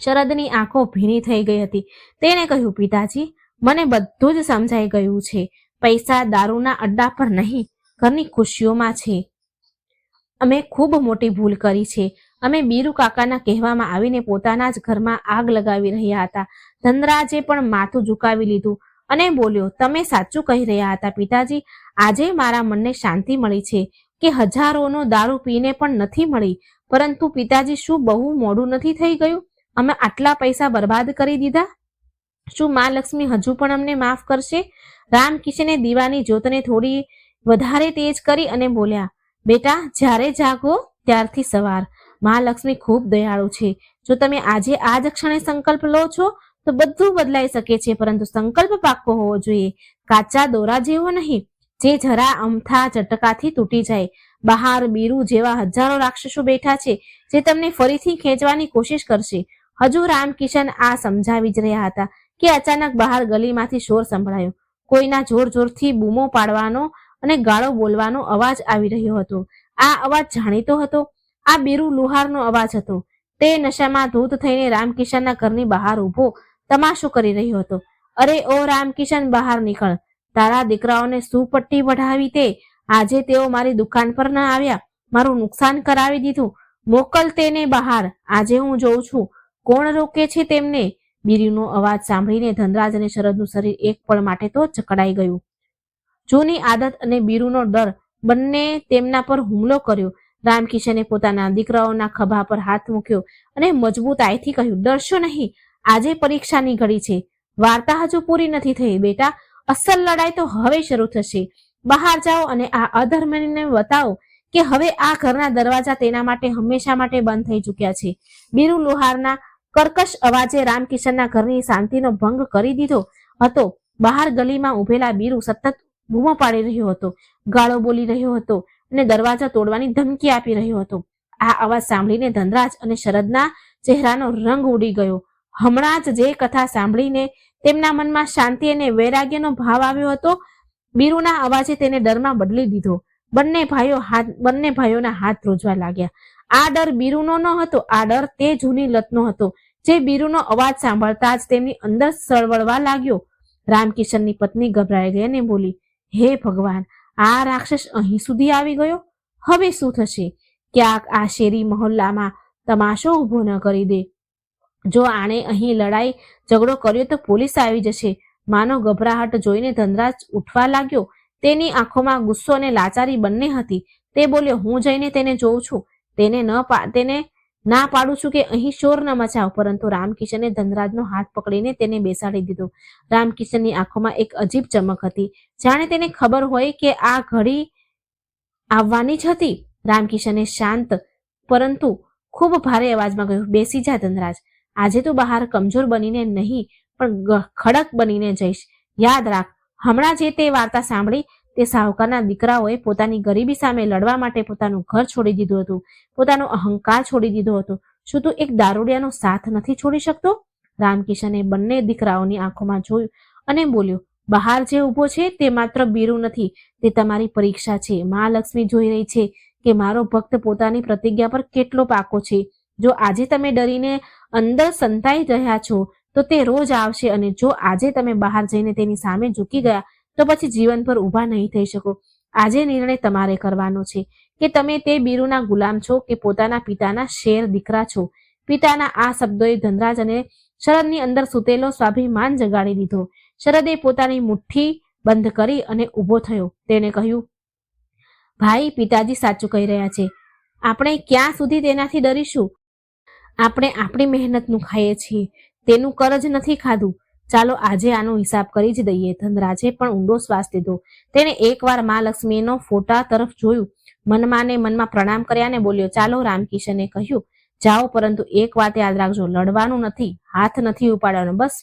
શરદની આંખો ભીની થઈ ગઈ હતી. તેણે કહ્યું, પિતાજી, મને બધું જ સમજાઈ ગયું છે. પૈસા દારૂના અડ્ડા પર નહીં, ઘરની ખુશીઓમાં છે. અમે ખૂબ મોટી ભૂલ કરી છે. અમે બીરુ કાકાના કહેવામાં આવીને પોતાના જ ઘરમાં આગ લગાવી રહ્યા હતા. ધનરાજે પણ માથું ઝુકાવી લીધું અને બોલ્યો, તમે સાચું કહી રહ્યા હતા પિતાજી. આજે મારા મનને શાંતિ મળી છે કે હજારોનો દારૂ પીને પણ નથી મળી. પરંતુ પિતાજી, શું બહુ મોડું નથી થઈ ગયું? અમે આટલા પૈસા બરબાદ કરી દીધા. શું માં લક્ષ્મી હજુ પણ અમને માફ કરશે? રામકિશને દીવાની જ્યોતને થોડી વધારે તેજ કરી અને બોલ્યા, બેટા, જ્યારે જાગો ત્યારથી સવાર. માં લક્ષ્મી ખૂબ દયાળુ છે. જો તમે આજે આ જ ક્ષણે સંકલ્પ લો છો તો બધું બદલાઈ શકે છે, પરંતુ સંકલ્પ પાક્કો હોવો જોઈએ, કાચા દોરા જેવો નહીં, જે જરા અમથા ઝટકાથી તૂટી જાય. બહાર બીરુ જેવા હજારો રાક્ષસો બેઠા છે જે તમને ફરીથી ખેંચવાની કોશિશ કરશે. હજુ રામકિશન આ સમજાવી જ રહ્યા હતા કે અચાનક બહાર ગલીમાંથી શોર સંભળાયો. કોઈના જોર જોરથી બૂમો પાડવાનો અને ગાળો બોલવાનો અવાજ આવી રહ્યો હતો. આ અવાજ જાણીતો હતો. આ બીરુ લુહારનો અવાજ હતો. તે નશામાં ધૂત થઈને રામકિશનના ઘરની બહાર ઊભો તમાશો કરી રહ્યો હતો. અરે ઓ રામકિશન, બહાર નીકળ. તારા દીકરાઓને સુપટ્ટી વઢાવી તે. આજે તેઓ મારી દુકાન પર ન આવ્યા, મારું નુકસાન કરાવી દીધું. મોકલ તેને બહાર. આજે હું જોઉં છું કોણ રોકે છે તેમને. બીરુનો અવાજ સાંભળીને ધનરાજ અને શરદનું શરીર એક પળ માટે તો જકડાઈ ગયું. જૂની આદત અને બીરુનો ડર બંને તેમના પર હુમલો કર્યો. રામકિશને પોતાના દીકરાઓના ખભા પર હાથ મૂક્યો અને મજબૂતાઈથી કહ્યું, ડરશો નહીં. આજે પરીક્ષાની ઘડી છે. વાર્તા હજુ પૂરી નથી થઈ બેટા. અસલ લડાઈ તો હવે શરૂ થશે. બહાર જાઓ અને આ અધર્મને બતાવો કે હવે આ ઘરના દરવાજા તેના માટે હંમેશા માટે બંધ થઈ ચૂક્યા છે. બીરુ લુહારના કર્કશ અવાજે રામકિશનના ઘરની શાંતિનો ભંગ કરી દીધો હતો. બહાર ગલીમાં ઉભેલા બીરુ સતત બૂમો પાડી રહ્યો હતો, ગાળો બોલી રહ્યો હતો અને દરવાજા તોડવાની ધમકી આપી રહ્યો હતો. આ અવાજ સાંભળીને ધનરાજ અને શરદના ચહેરાનો રંગ ઉડી ગયો. હમણાં જ જે કથા સાંભળીને તેમના મનમાં શાંતિ અને વૈરાગ્યનો ભાવ આવ્યો હતો, બીરુના અવાજે તેને ડરમાં બદલી દીધો. બંને ભાઈઓના હાથ ધ્રુજવા લાગ્યા. આ ડર બીરુનો ન હતો. આ ડર તે જૂની લતનો હતો જે બીરુનો અવાજ સાંભળતા જ તેમની અંદર સળવળવા લાગ્યો. રામકિશનની પત્ની ગભરાઈ ગઈ અને બોલી, હે ભગવાન, આ રાક્ષસ અહીં સુધી આવી ગયો. હવે શું થશે? ક્યાંક આ શેરી મહોલ્લામાં તમાશો ઊભો ન કરી દે. જો આણે અહીં લડાઈ ઝઘડો કર્યો તો પોલીસ આવી જશે. માનો ગભરાહટ જોઈને ધનરાજ ઉઠવા લાગ્યો. તેની આંખોમાં ગુસ્સો અને લાચારી બંને હતી. તે બોલ્યો, હું જઈને તેને જોઉં છું. તેને ના પાડું છું કે અહીં શોર ન મચાવ. પરંતુ રામકિશને ધનરાજનો હાથ પકડીને તેને બેસાડી દીધો. રામકિશનની આંખોમાં એક અજીબ ચમક હતી, જાણે તેને ખબર હોય કે આ ઘડી આવવાની જ હતી. રામકિશને શાંત પરંતુ ખૂબ ભારે અવાજમાં કહ્યું, બેસી જા ધનરાજ. આજે તું બહાર કમજોર બનીને નહીં પણ ખડક બનીને જઈશ. યાદ રાખ, હમણાં જે તે વાર્તા સાંભળી તે સાહુકારના દીકરાઓએ પોતાની ગરીબી સામે લડવા માટે પોતાનું ઘર છોડી દીધું હતું, પોતાનો અહંકાર છોડી દીધો હતો. શું તું એક દારૂડિયાનો સાથ નથી છોડી શકતો? રામકિશને બંને દીકરાઓની આંખોમાં જોયું અને બોલ્યો, બહાર જે ઊભો છે તે માત્ર બીરુ નથી, તે તમારી પરીક્ષા છે. મા લક્ષ્મી જોઈ રહી છે કે મારો ભક્ત પોતાની પ્રતિજ્ઞા પર કેટલો પાકો છે. જો આજે તમે ડરીને અંદર સંતાઈ રહ્યા છો તો તે રોજ આવશે, અને જો આજે તમે બહાર જઈને તેની સામે ઝૂકી ગયા તો પછી જીવન પર ઊભા નહીં થઈ શકો. આજે નિર્ણય તમારે કરવાનો છે કે તમે તે બીરુના ગુલામ છો કે પોતાના પિતાના શેર દીકરા છો. પિતાના આ શબ્દોએ ધનરાજ અને શરદની અંદર સૂતેલો સ્વાભિમાન જગાડી દીધો. શરદે પોતાની મુઠ્ઠી બંધ કરી અને ઊભો થયો. તેણે કહ્યું, ભાઈ, પિતાજી સાચું કહી રહ્યા છે. આપણે ક્યાં સુધી તેનાથી ડરીશું? આપણે આપણી મહેનતનું ખાઈએ છીએ, તેનું કર જ નથી ખાધું. ચાલો આજે આનો હિસાબ કરી જ દઈએ. ધનરાજે પણ ઊંડો શ્વાસ લીધો. તેણે એકવાર મા લક્ષ્મીનો ફોટા તરફ જોયું, મનમાં ને મનમાં પ્રણામ કર્યા ને બોલ્યો, ચાલો. રામકિશને કહ્યું, જાઓ, પરંતુ એક વાત યાદ રાખજો, લડવાનું નથી, હાથ નથી ઉપાડવાનો. બસ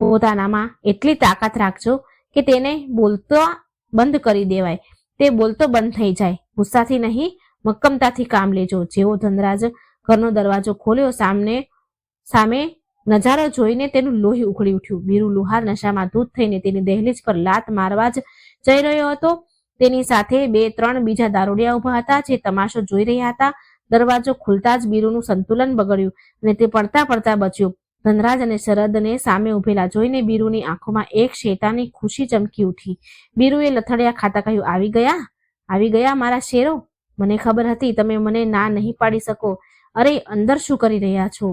પોતાનામાં એટલી તાકાત રાખજો કે તેને બોલતો બંધ કરી દેવાય, તે બોલતો બંધ થઈ જાય. ગુસ્સાથી નહીં, મક્કમતાથી કામ લેજો. જેવો ધનરાજ ઘરનો દરવાજો ખોલ્યો, સામે નજારો જોઈને તેનું લોહી ઉકળી ઉઠ્યું. બીરુ લુહાર નશામાં ધૂત થઈને તેની દહેલીજ પર લાત મારવા જ જઈ રહ્યો હતો. તેની સાથે 2-3 બીજા દારૂડિયા ઉભા હતા, જે તમાશો જોઈ રહ્યા હતા. દરવાજો ખુલતા જ બીરુનું સંતુલન બગડ્યું અને તે પડતા પડતા બચ્યો. ધનરાજ અને શરદને સામે ઉભેલા જોઈને બીરુની આંખોમાં એક શેતાની ખુશી ચમકી ઉઠી. બીરુએ લથડિયા ખાતા કહ્યું, આવી ગયા મારા શેરો. મને ખબર હતી તમે મને ના નહીં પાડી શકો. અરે, અંદર શું કરી રહ્યા છો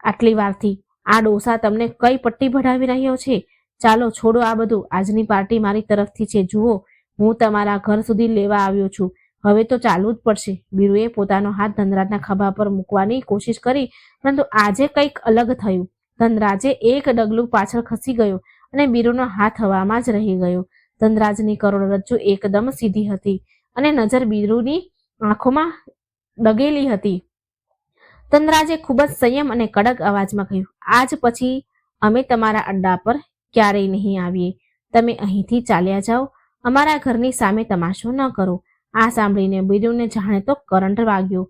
આટલી વારથી? આ ડોસા તમને કઈ પટ્ટી ભણાવી રહ્યો છે? ચાલો, છોડો આ બધું. આજની પાર્ટી મારી તરફથી છે. જુઓ, હું તમારા ઘર સુધી લેવા આવ્યો છું. હવે તો ચાલવું જ પડશે. બીરુએ પોતાનો હાથ ધનરાજના ખભા પર મૂકવાની કોશિશ કરી, પરંતુ આજે કંઈક અલગ થયું. ધનરાજે એક ડગલું પાછળ ખસી ગયો અને બીરુનો હાથ હવામાં જ રહી ગયો. ધનરાજની કરોડરજ્જુ એકદમ સીધી હતી અને નજર બીરુની આંખોમાં ડગેલી હતી. ધનરાજે ખૂબ જ સંયમ અને કડક અવાજમાં કહ્યું, આજ પછી અમે તમારા અડ્ડા પર ક્યારેય નહીં આવીએ. તમે અહીંથી ચાલ્યા જાઓ. અમારા ઘરની સામે તમાશો ન કરો. આ સાંભળીને બીરુને જાણે તો કરંટ વાગ્યો.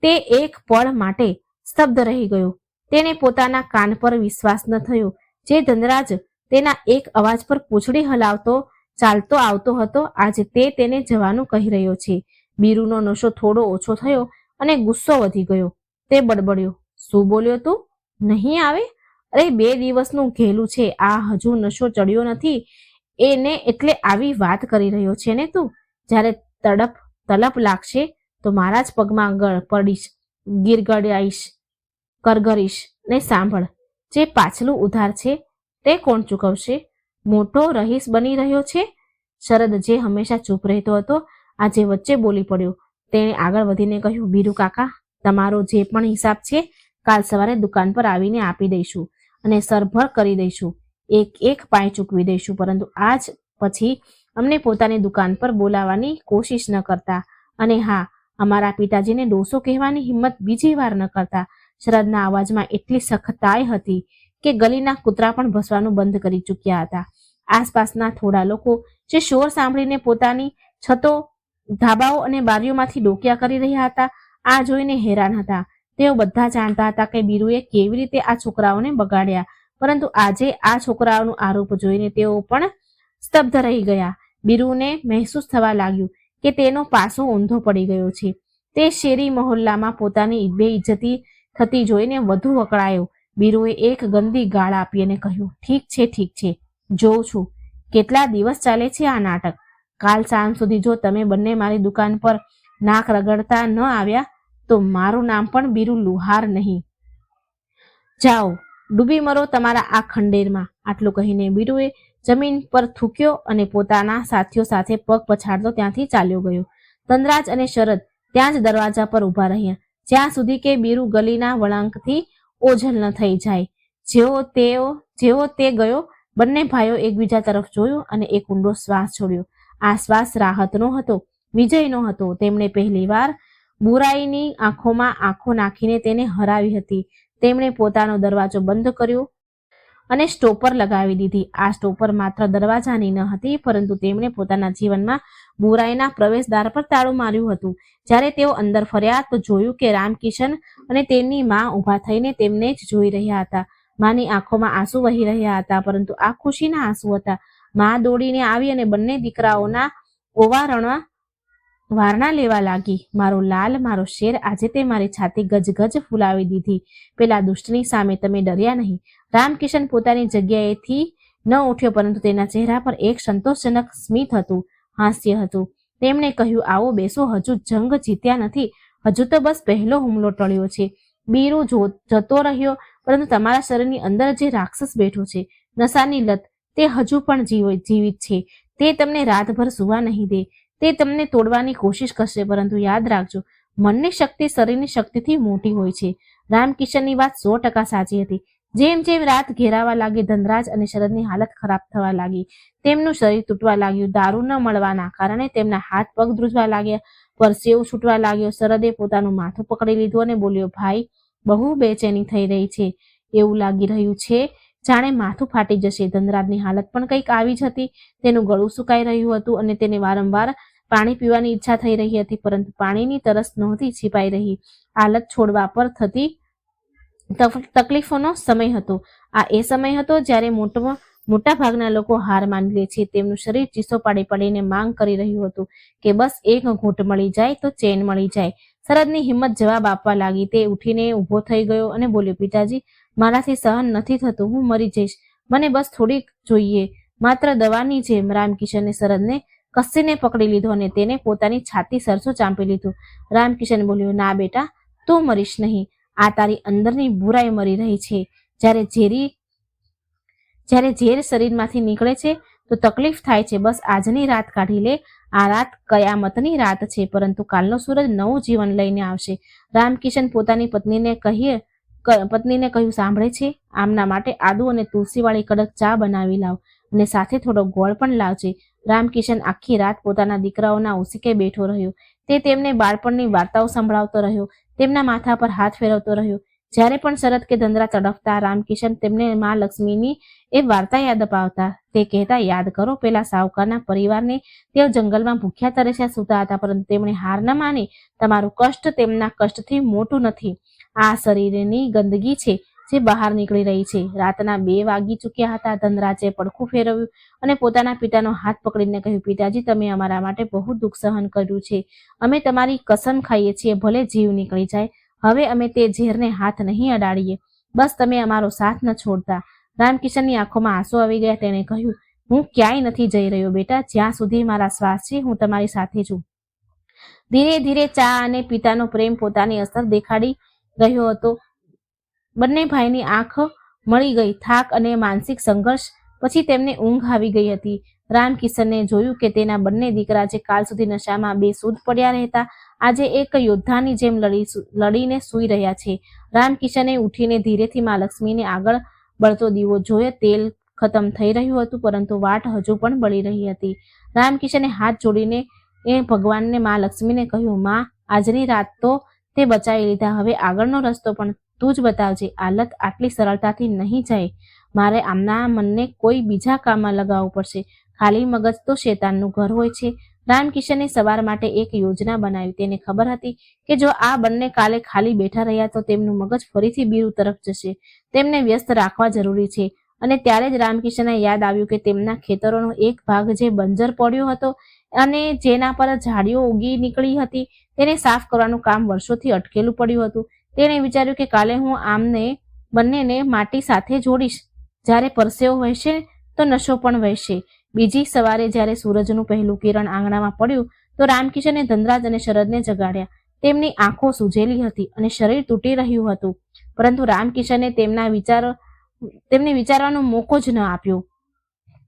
તે એક પળ માટે સ્તબ્ધ રહી ગયો. તેને પોતાના કાન પર વિશ્વાસ ન થયો. જે ધનરાજ તેના એક અવાજ પર પૂંછડી હલાવતો ચાલતો આવતો હતો, આજે તે તેને જવાનું કહી રહ્યો છે. બીરુનો નશો થોડો ઓછો થયો અને ગુસ્સો વધી ગયો. તે બડબડ્યો, શું બોલ્યો તું? નહીં આવે? અરે, 2 દિવસનું ઘેલું છે. આ હજુ નશો ચડ્યો નથી એને એટલે આવી વાત કરી રહ્યો છે ને તું? જ્યારે તલપ લાગશે તો મારા જ પગમાં પડીશ, ગીરગડાઈશ, કરગરીશ. ને સાંભળ, જે પાછલું ઉધાર છે તે કોણ ચૂકવશે? મોટો રહીશ બની રહ્યો છે. શરદ, જે હંમેશા ચૂપ રહેતો હતો, આજે વચ્ચે બોલી પડ્યો. તેણે આગળ વધીને કહ્યું, બીરુ કાકા, તમારો જે પણ હિસાબ છે કાલ સવારે દુકાન પર આવીને આપી દઈશું અને સરભર કરી દઈશું. એક પાય ચૂકવી દઈશું, પરંતુ આજ પછી અમને પોતાની દુકાન પર બોલાવવાની કોશિશ ન કરતા. અને હા, અમારા પિતાજીને ડોસો કહેવાની હિંમત બીજી વાર ન કરતા. શરદના અવાજમાં એટલી સખતાઈ હતી કે ગલીના કૂતરા પણ ભસવાનું બંધ કરી ચૂક્યા હતા. આસપાસના થોડા લોકો જે શોર સાંભળીને પોતાની છતો, ધાબાઓ અને બારીઓમાંથી ડોકિયા કરી રહ્યા હતા, આ જોઈને હેરાન હતા. તેઓ બધા જાણતા હતા કે બીરુએ કેવી રીતે આ છોકરાઓને બગાડ્યા, પરંતુ આજે આ છોકરાઓનું આરોપ જોઈને તેઓ પણ સ્તબ્ધ રહી ગયા. બીરુને મહેસૂસ થવા લાગ્યું કે તેનો પાસો ઊંધો પડી ગયો છે. તે શેરી મહોલ્લામાં પોતાની બેઇજ્જતી થતી જોઈને વધુ વકળાયો. બીરુએ એક ગંદી ગાળ આપી અને કહ્યું, ઠીક છે, જોઉં છું કેટલા દિવસ ચાલે છે આ નાટક. કાલ સાંજ સુધી જો તમે બંને મારી દુકાન પર નાક રગડતા ન આવ્યા તો મારું નામ પણ બીરુ લુહાર નહીં. જાઓ, ડૂબી મરો તમારા આ ખંડેરમાં. આટલું કહીને બીરુએ જમીન પર થૂક્યો અને પોતાના સાથીઓ સાથે પગ પછાડતો ત્યાંથી ચાલ્યો ગયો. ધનરાજ અને શરદ ત્યાં જ દરવાજા પર ઊભા રહ્યા, જ્યાં સુધી કે બીરુ ગલીના વળાંકથી ઓझल ન થઈ જાય. જેવો તે ગયો, બંને ભાઈઓ એકબીજા તરફ જોયું અને એક ઊંડો શ્વાસ છોડ્યો. આ શ્વાસ રાહતનો હતો, વિજયનો હતો. તેમણે પહેલીવાર બુરાઈની આંખોમાં આંખો નાખીને તેને હરાવી હતી. તેમણે પોતાનો દરવાજો બંધ કર્યો અને સ્ટોપર લગાવી દીધી. આ સ્ટોપર માત્ર દરવાજાની ન હતી, પરંતુ તેમણે પોતાના જીવનમાં બુરાઈના પ્રવેશદ્વાર પર તાળું માર્યું હતું. જ્યારે તેઓ અંદર ફર્યા તો જોયું કે રામકિશન અને તેમની માં ઊભા થઈને તેમને જ જોઈ રહ્યા હતા. માની આંખોમાં આંસુ વહી રહ્યા હતા, પરંતુ આ ખુશીના આંસુ હતા. માં દોડીને આવી અને બંને દીકરાઓના ઓવારણમાં વારણા લેવા લાગી. મારો લાલ, મારો શેર, આજે તે મારી છાતી ગજગજ ફૂલાવી દીધી. પેલા દુષ્ટની સામે તમે ડર્યા નહીં. રામકિશન પોતાની જગ્યાએથી ન ઉઠ્યો, પરંતુ તેના ચહેરા પર એક સંતોષજનક સ્મિત હતું, હાસ્ય હતું. તેમણે કહ્યું, આવો બેસો, હજુ જંગ જીત્યા નથી, હજુ તો બસ પહેલો હુમલો ટળ્યો છે. બીરુ જતો રહ્યો, પરંતુ તમારા શરીરની અંદર જે રાક્ષસ બેઠો છે, નશાની લત, તે હજુ પણ જીવિત છે. તે તમને રાતભર સુવા નહીં દે. તે તમને તોડવાની કોશિશ કરશે, પરંતુ યાદ રાખજો, મનની શક્તિ શરીરની શક્તિથી મોટી હોય છે. રામકિશનની વાત 100% સાચી હતી. જેમ જેમ રાત ઘેરાવા લાગી, ધનરાજ અને શરદની હાલત ખરાબ થવા લાગી. તેમનું શરીર તૂટવા લાગ્યું. દારૂ ન મળવાના કારણે તેમના હાથ પગ ધ્રુજવા લાગ્યા, પરસેવો છૂટવા લાગ્યો. શરદે પોતાનું માથું પકડી લીધું અને બોલ્યો, ભાઈ, બહુ બેચેની થઈ રહી છે. એવું લાગી રહ્યું છે જાણે માથું ફાટી જશે. ધનરાજની હાલત પણ કંઈક આવી જ હતી. તેનું ગળું સુકાઈ રહ્યું હતું અને તેને વારંવાર પાણી પીવાની ઈચ્છા થઈ રહી હતી, પરંતુ પાણીની તરસ નહોતી છીપાઈ રહી. હાલત છોડવા પર થતી તકલીફોનો સમય હતો. આ એ સમય હતો જ્યારે મોટા ભાગના લોકો હાર માની લે છે. તેમનું શરીર ચીસો પાડી પાડીને માંગ કરી રહ્યું હતું કે બસ એક ઘૂંટ મળી જાય તો ચેન મળી જાય. શરદની હિંમત જવાબ આપવા લાગી. તે ઉઠીને ઊભો થઈ ગયો અને બોલ્યો, પિતાજી, મારાથી સહન નથી થતું. હું મરી જઈશ. મને બસ થોડીક જોઈએ, માત્ર દવાની જેમ. રામકિશને શરદને કસીને પકડી લીધો અને તેને પોતાની છાતી સરસો ચાંપી લીધું. રામકિશન બોલ્યો, ના બેટા, તું મરીશ નહીં. આ તારી અંદરની બુરાઈ મરી રહી છે. જ્યારે ઝેર શરીરમાંથી નીકળે છે તો તકલીફ થાય છે. બસ આજની રાત કાઢી લે. આ રાત કયામતની રાત છે, પરંતુ કાલનો સૂરજ નવું જીવન લઈને આવશે. રામકિશન પોતાની પત્નીને કહ્યું, સાંભળે છે? આમના માટે આદુ અને તુલસીવાળી કડક ચા બનાવી લાવ અને સાથે થોડો ગોળ પણ લાવજે. રામકિશન આખી રાત પોતાના દીકરાઓના ઓશિકે બેઠો રહ્યો. તે તેમને બાળપણની વાર્તાઓ સંભળાવતો રહ્યો, તેમના માથા પર હાથ ફેરવતો રહ્યો. જ્યારે પણ શરદ કે ધનરાજ તડફતા, રામકિશન તેમને મા લક્ષ્મીની એ વાર્તા યાદ અપાવતા. તે કહેતા, યાદ કરો, પેલા સાવકારના પરિવારને. તેઓ જંગલમાં ભૂખ્યા તરસ્યા સૂતા હતા, પરંતુ તેમણે હાર ન માની. તમારું કષ્ટ તેમના કષ્ટથી મોટું નથી. આ શરીરની ગંદકી છે જે બહાર નીકળી રહી છે. રાતના 2 વાગી ચૂક્યા હતા. ધનરાજે પડખું ફેરવ્યું અને પોતાના પિતાનો હાથ પકડીને કહ્યું, પિતાજી, તમે અમારા માટે બહુ દુઃખ સહન કર્યું છે. અમે તમારી કસમ ખાઈએ છીએ, ભલે જીવ નીકળી જાય. હવે અમે તે ઝેરને હાથ નહીં અડાડીએ. બસ તમે અમારો સાથ ન છોડતા. રામકિશનની આંખોમાં આંસુ આવી ગયા. તેણે કહ્યું, હું ક્યાંય નથી જઈ રહ્યો બેટા. જ્યાં સુધી મારા શ્વાસ છે, હું તમારી સાથે છું. ધીરે ધીરે ચા અને પિતાનો પ્રેમ પોતાની અસર દેખાડી રહ્યો હતો. બંને ભાઈની આંખ મળી ગઈ. થાક અને માનસિક સંઘર્ષ પછી તેમને ઊંઘ આવી ગઈ હતી. રામકિશને જોયું કે તેના બંને દીકરા, જે કાલ સુધી નશામાં બેસૂદ પડ્યા રહેતા, આજે એક યોદ્ધાની જેમ લડીને સૂઈ રહ્યા છે. રામકિશને ઉઠીને ધીરેથી મા લક્ષ્મીને આગળ બળતો દીવો જોયો. તેલ ખતમ થઈ રહ્યું હતું, પરંતુ વાટ હજુ પણ બળી રહી હતી. રામકિશને હાથ જોડીને ભગવાનને, મા લક્ષ્મીને કહ્યું, માં, આજની રાત તો તે બચાવી લીધા. હવે આગળનો રસ્તો પણ તું જ બતાવજે. હાલત આટલી સરળતાથી નહીં જાય. મારે આમના મનને કોઈ બીજા કામમાં લગાવવું પડશે. ખાલી મગજ તો શેતાનનું ઘર હોય છે. રામકિશને સવાર માટે એક યોજના બનાવી. તેને ખબર હતી કે જો આ બંને કાલે ખાલી બેઠા રહ્યા તો તેમનું મગજ ફરીથી બીરુ તરફ જશે. તેમને વ્યસ્ત રાખવા જરૂરી છે. અને ત્યારે જ રામકિશને યાદ આવ્યું કે તેમના ખેતરોનો એક ભાગ જે બંજર પડ્યો હતો અને જેના પર ઝાડીઓ ઉગી નીકળી હતી, તેને સાફ કરવાનું કામ વર્ષોથી અટકેલું પડ્યું હતું. તેણે વિચાર્યું કે કાલે હું આમને બંનેને માટી સાથે જોડીશ. જ્યારે પરસેવો વહેશે તો નશો પણ વહેશે. બીજી સવારે જ્યારે સૂરજનું પહેલું કિરણ આંગણામાં પડ્યું તો રામકિશને ધનરાજ અને શરદને જગાડ્યા. તેમની આંખો સૂજેલી હતી અને શરીર તૂટી રહ્યું હતું, પરંતુ રામકિશને તેમને વિચારવાનો મોકો જ ન આપ્યો.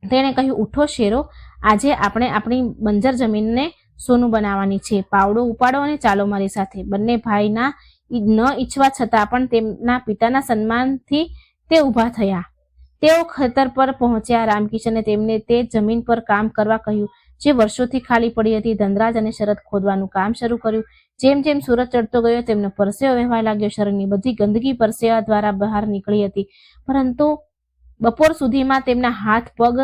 તેણે કહ્યું, ઉઠો શેરો, આજે આપણે આપણી બંજર જમીનને સોનું બનાવવાની છે. પાવડો ઉપાડો અને ચાલો મારી સાથે. બંને ભાઈના ન ઈચ્છવા છતાં પણ તેમના પિતાના સન્માનથી તે ઊભા થયા. તેઓ ખેતર પર પહોંચ્યા. રામકિશને તેમને તે જમીન પર કામ કરવા કહ્યું જે વર્ષોથી ખાલી પડી હતી. ધનરાજ અને શરદ ખોદવાનું કામ શરૂ કર્યું. જેમ જેમ સૂરજ ચડતો ગયો, તેમનો પરસેવો વહેવા લાગ્યો. શરીરની બધી ગંદકી પરસેવા દ્વારા બહાર નીકળી હતી, પરંતુ બપોર સુધીમાં તેમના હાથ પગ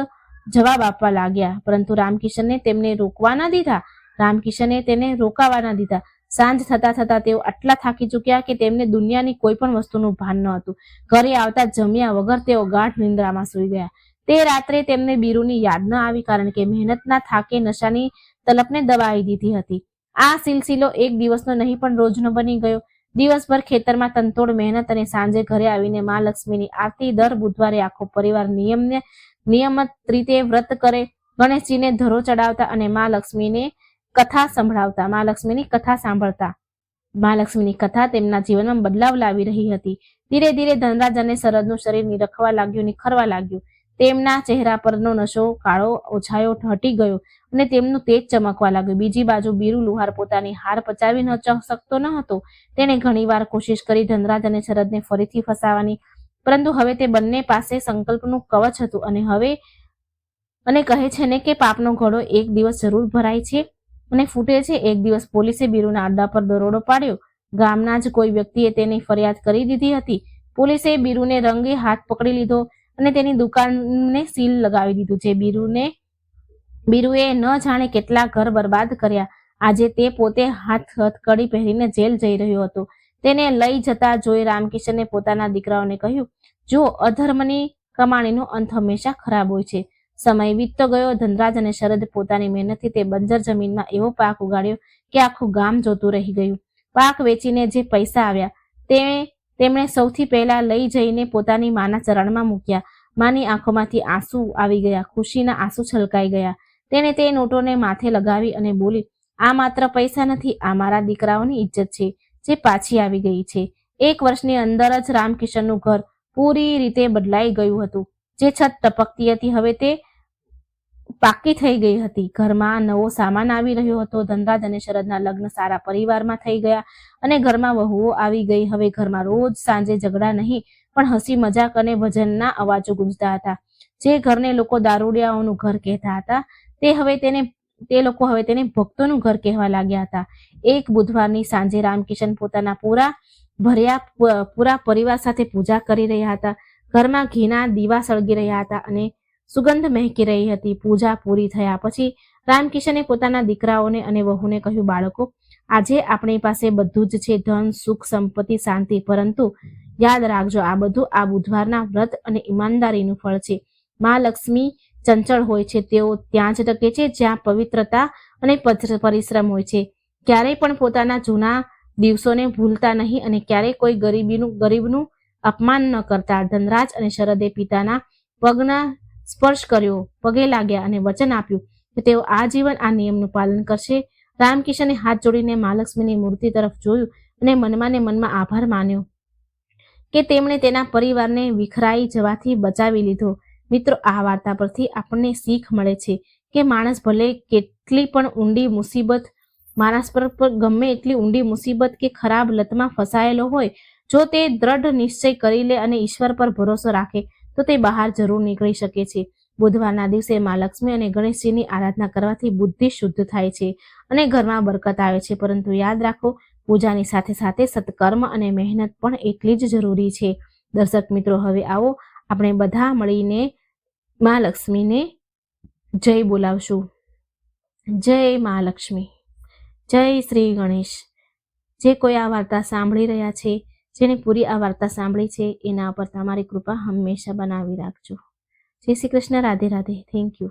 જવાબ આપવા લાગ્યા. પરંતુ રામકિશને તેમને રોકાવા ન દીધા. સાંજ થતા થતા તેઓ આટલા થાકી ચૂક્યા કે તેમને દુનિયાની કોઈ પણ વસ્તુનું ભાન ન હતું. ઘરે આવતા જમ્યા વગર તેઓ ગાઢ નિંદ્રામાં સૂઈ ગયા. તે રાત્રે તેમને બીરુની યાદ ન આવી, કારણ કે મહેનતના થાકે નશાની તલપને દબાવી દીધી હતી. આ સિલસિલો એક દિવસનો નહીં પણ રોજનો બની ગયો. દિવસભર ખેતરમાં તનતોડ મહેનત અને સાંજે ઘરે આવીને મા લક્ષ્મીની આરતી. દર બુધવારે આખો પરિવાર નિયમિત રીતે વ્રત કરે, ગણેશજીને ધરો ચડાવતા અને મા લક્ષ્મીની કથા સાંભળતા. મહાલક્ષ્મીની કથા તેમના જીવનમાં બદલાવ લાવી રહી હતી. ધીરે ધીરે ધનરાજ અને શરદનું શરીર નિરખવા લાગ્યું, નિખરવા લાગ્યું. તેમના ચહેરા પરનો નશો કાળો ઓછાયો હટી ગયો અને તેમનું તેજ ચમકવા લાગ્યું. બીજી બાજુ બીરુ લુહાર પોતાની હાર પચાવી ન શકતો ન હતો. તેણે ઘણીવાર કોશિશ કરી ધનરાજ અને શરદને ફરીથી ફસાવાની, પરંતુ હવે તે બંને પાસે સંકલ્પનું કવચ હતું અને કહે છે ને કે પાપનો ઘડો એક દિવસ જરૂર ભરાય છે અને ફૂટે છે. એક દિવસ પોલીસે બીરુના અડ્ડા પર દરોડો પાડ્યો. ગામના જ કોઈ વ્યક્તિએ તેની ફરિયાદ કરી દીધી હતી. પોલીસે બીરુને રંગે હાથ પકડી લીધો અને તેની દુકાનને સીલ લગાવી દીધું છે. બીરુએ ન જાણે કેટલા ઘર બરબાદ કર્યા. આજે તે પોતે હથકડી પહેરીને જેલ જઈ રહ્યો હતો. તેને લઈ જતા જોઈ રામકિશને પોતાના દીકરાઓને કહ્યું, જો અધર્મની કમાણીનો અંત હંમેશા ખરાબ હોય છે. સમય વીતતો ગયો. ધનરાજ અને શરદ પોતાની મહેનતથી તે બંજર જમીનમાં એવો પાક ઉગાડ્યો કે આખું ગામ જોતું રહી ગયું. પાક વેચીને જે પૈસા આવ્યા તેમણે સૌથી પહેલા લઈ જઈને પોતાની માના ચરણમાં મૂક્યા. માની આંખોમાંથી આંસુ આવી ગયા, ખુશીના આંસુ છલકાઈ ગયા. તેણે તે નોટોને માથે લગાવી અને બોલી, આ માત્ર પૈસા નથી, આ મારા દીકરાઓની ઇજ્જત છે જે પાછી આવી ગઈ છે. 1 વર્ષની અંદર જ રામકિશનનું ઘર પૂરી રીતે બદલાઈ ગયું હતું. જે છત ટપકતી હતી હવે તે પાકી થઈ ગઈ હતી. ઘરમાં નવો સામાન આવી રહ્યો હતો. ધનરાજ અને શરદના લગ્ન સારા પરિવારમાં થઈ ગયા અને ઘરમાં વહુઓ આવી ગઈ. હવે ઘરમાં રોજ સાંજે ઝઘડા નહીં પણ હસી મજાક અને ભજનના અવાજો ગુંજતા હતા. જે ઘરને લોકો દારૂડિયાઓનું ઘર કહેતા હતા તે લોકો હવે તેને ભક્તોનું ઘર કહેવા લાગ્યા હતા. એક બુધવારની સાંજે રામકિશન પોતાના પૂરા પરિવાર સાથે પૂજા કરી રહ્યા હતા. ઘરમાં ઘીના દીવા સળગી રહ્યા હતા અને સુગંધ મહેકી રહી હતી. પૂજા પૂરી થયા પછી રામકિશને પોતાના દીકરાઓને અને વહુને કહ્યું, બાળકો, આજે આપણી પાસે બધું જ છે, ધન, સુખ, સંપત્તિ, શાંતિ, પરંતુ યાદ રાખજો, આ બધું આ બુધવારના વ્રત અને ઈમાનદારીનું ફળ છે. મહાલક્ષ્મી ચંચળ હોય છે. તેઓ ત્યાં જ ટકે છે જ્યાં પવિત્રતા અને પરિશ્રમ હોય છે. ક્યારેય પણ પોતાના જૂના દિવસોને ભૂલતા નહીં અને ક્યારેય કોઈ ગરીબનું અપમાન ન કરતા. ધનરાજ અને શરદે પિતાના પગે લાગ્યા અને વચન આપ્યું કે તેઓ આજીવન આ નિયમનું પાલન કરશે. રામકિશને હાથ જોડીને મહાલક્ષ્મીની મૂર્તિ તરફ જોયું અને મનમાં આભાર માન્યો કે તેમણે તેના પરિવારને વિખરાઈ જવાથી બચાવી લીધો. મિત્રો, આ વાર્તા પરથી આપણને શીખ મળે છે કે માણસ ભલે કેટલી પણ ઊંડી મુસીબત ગમે એટલી ઊંડી મુસીબત કે ખરાબ લતમાં ફસાયેલો હોય, જો તે દ્રઢ નિશ્ચય કરી લે અને ઈશ્વર પર ભરોસો રાખે તો તે બહાર જરૂર નીકળી શકે છે. બુધવારના દિવસે મહાલક્ષ્મી અને ગણેશજીની આરાધના કરવાથી બુદ્ધિ શુદ્ધ થાય છે અને ઘરમાં બરકત આવે છે. પરંતુ યાદ રાખો, પૂજાની સાથે સાથે સત્કર્મ અને મહેનત પણ એટલી જ જરૂરી છે. દર્શક મિત્રો, હવે આવો આપણે બધા મળીને મહાલક્ષ્મીને જય બોલાવશું. જય મહાલક્ષ્મી, જય શ્રી ગણેશ. જે કોઈ આ વાર્તા સાંભળી રહ્યા છે, જેને પૂરી આ વાર્તા સાંભળી છે, એના પર તમારી કૃપા હંમેશા બનાવી રાખજો. જય શ્રી કૃષ્ણ. રાધે રાધે. Thank you.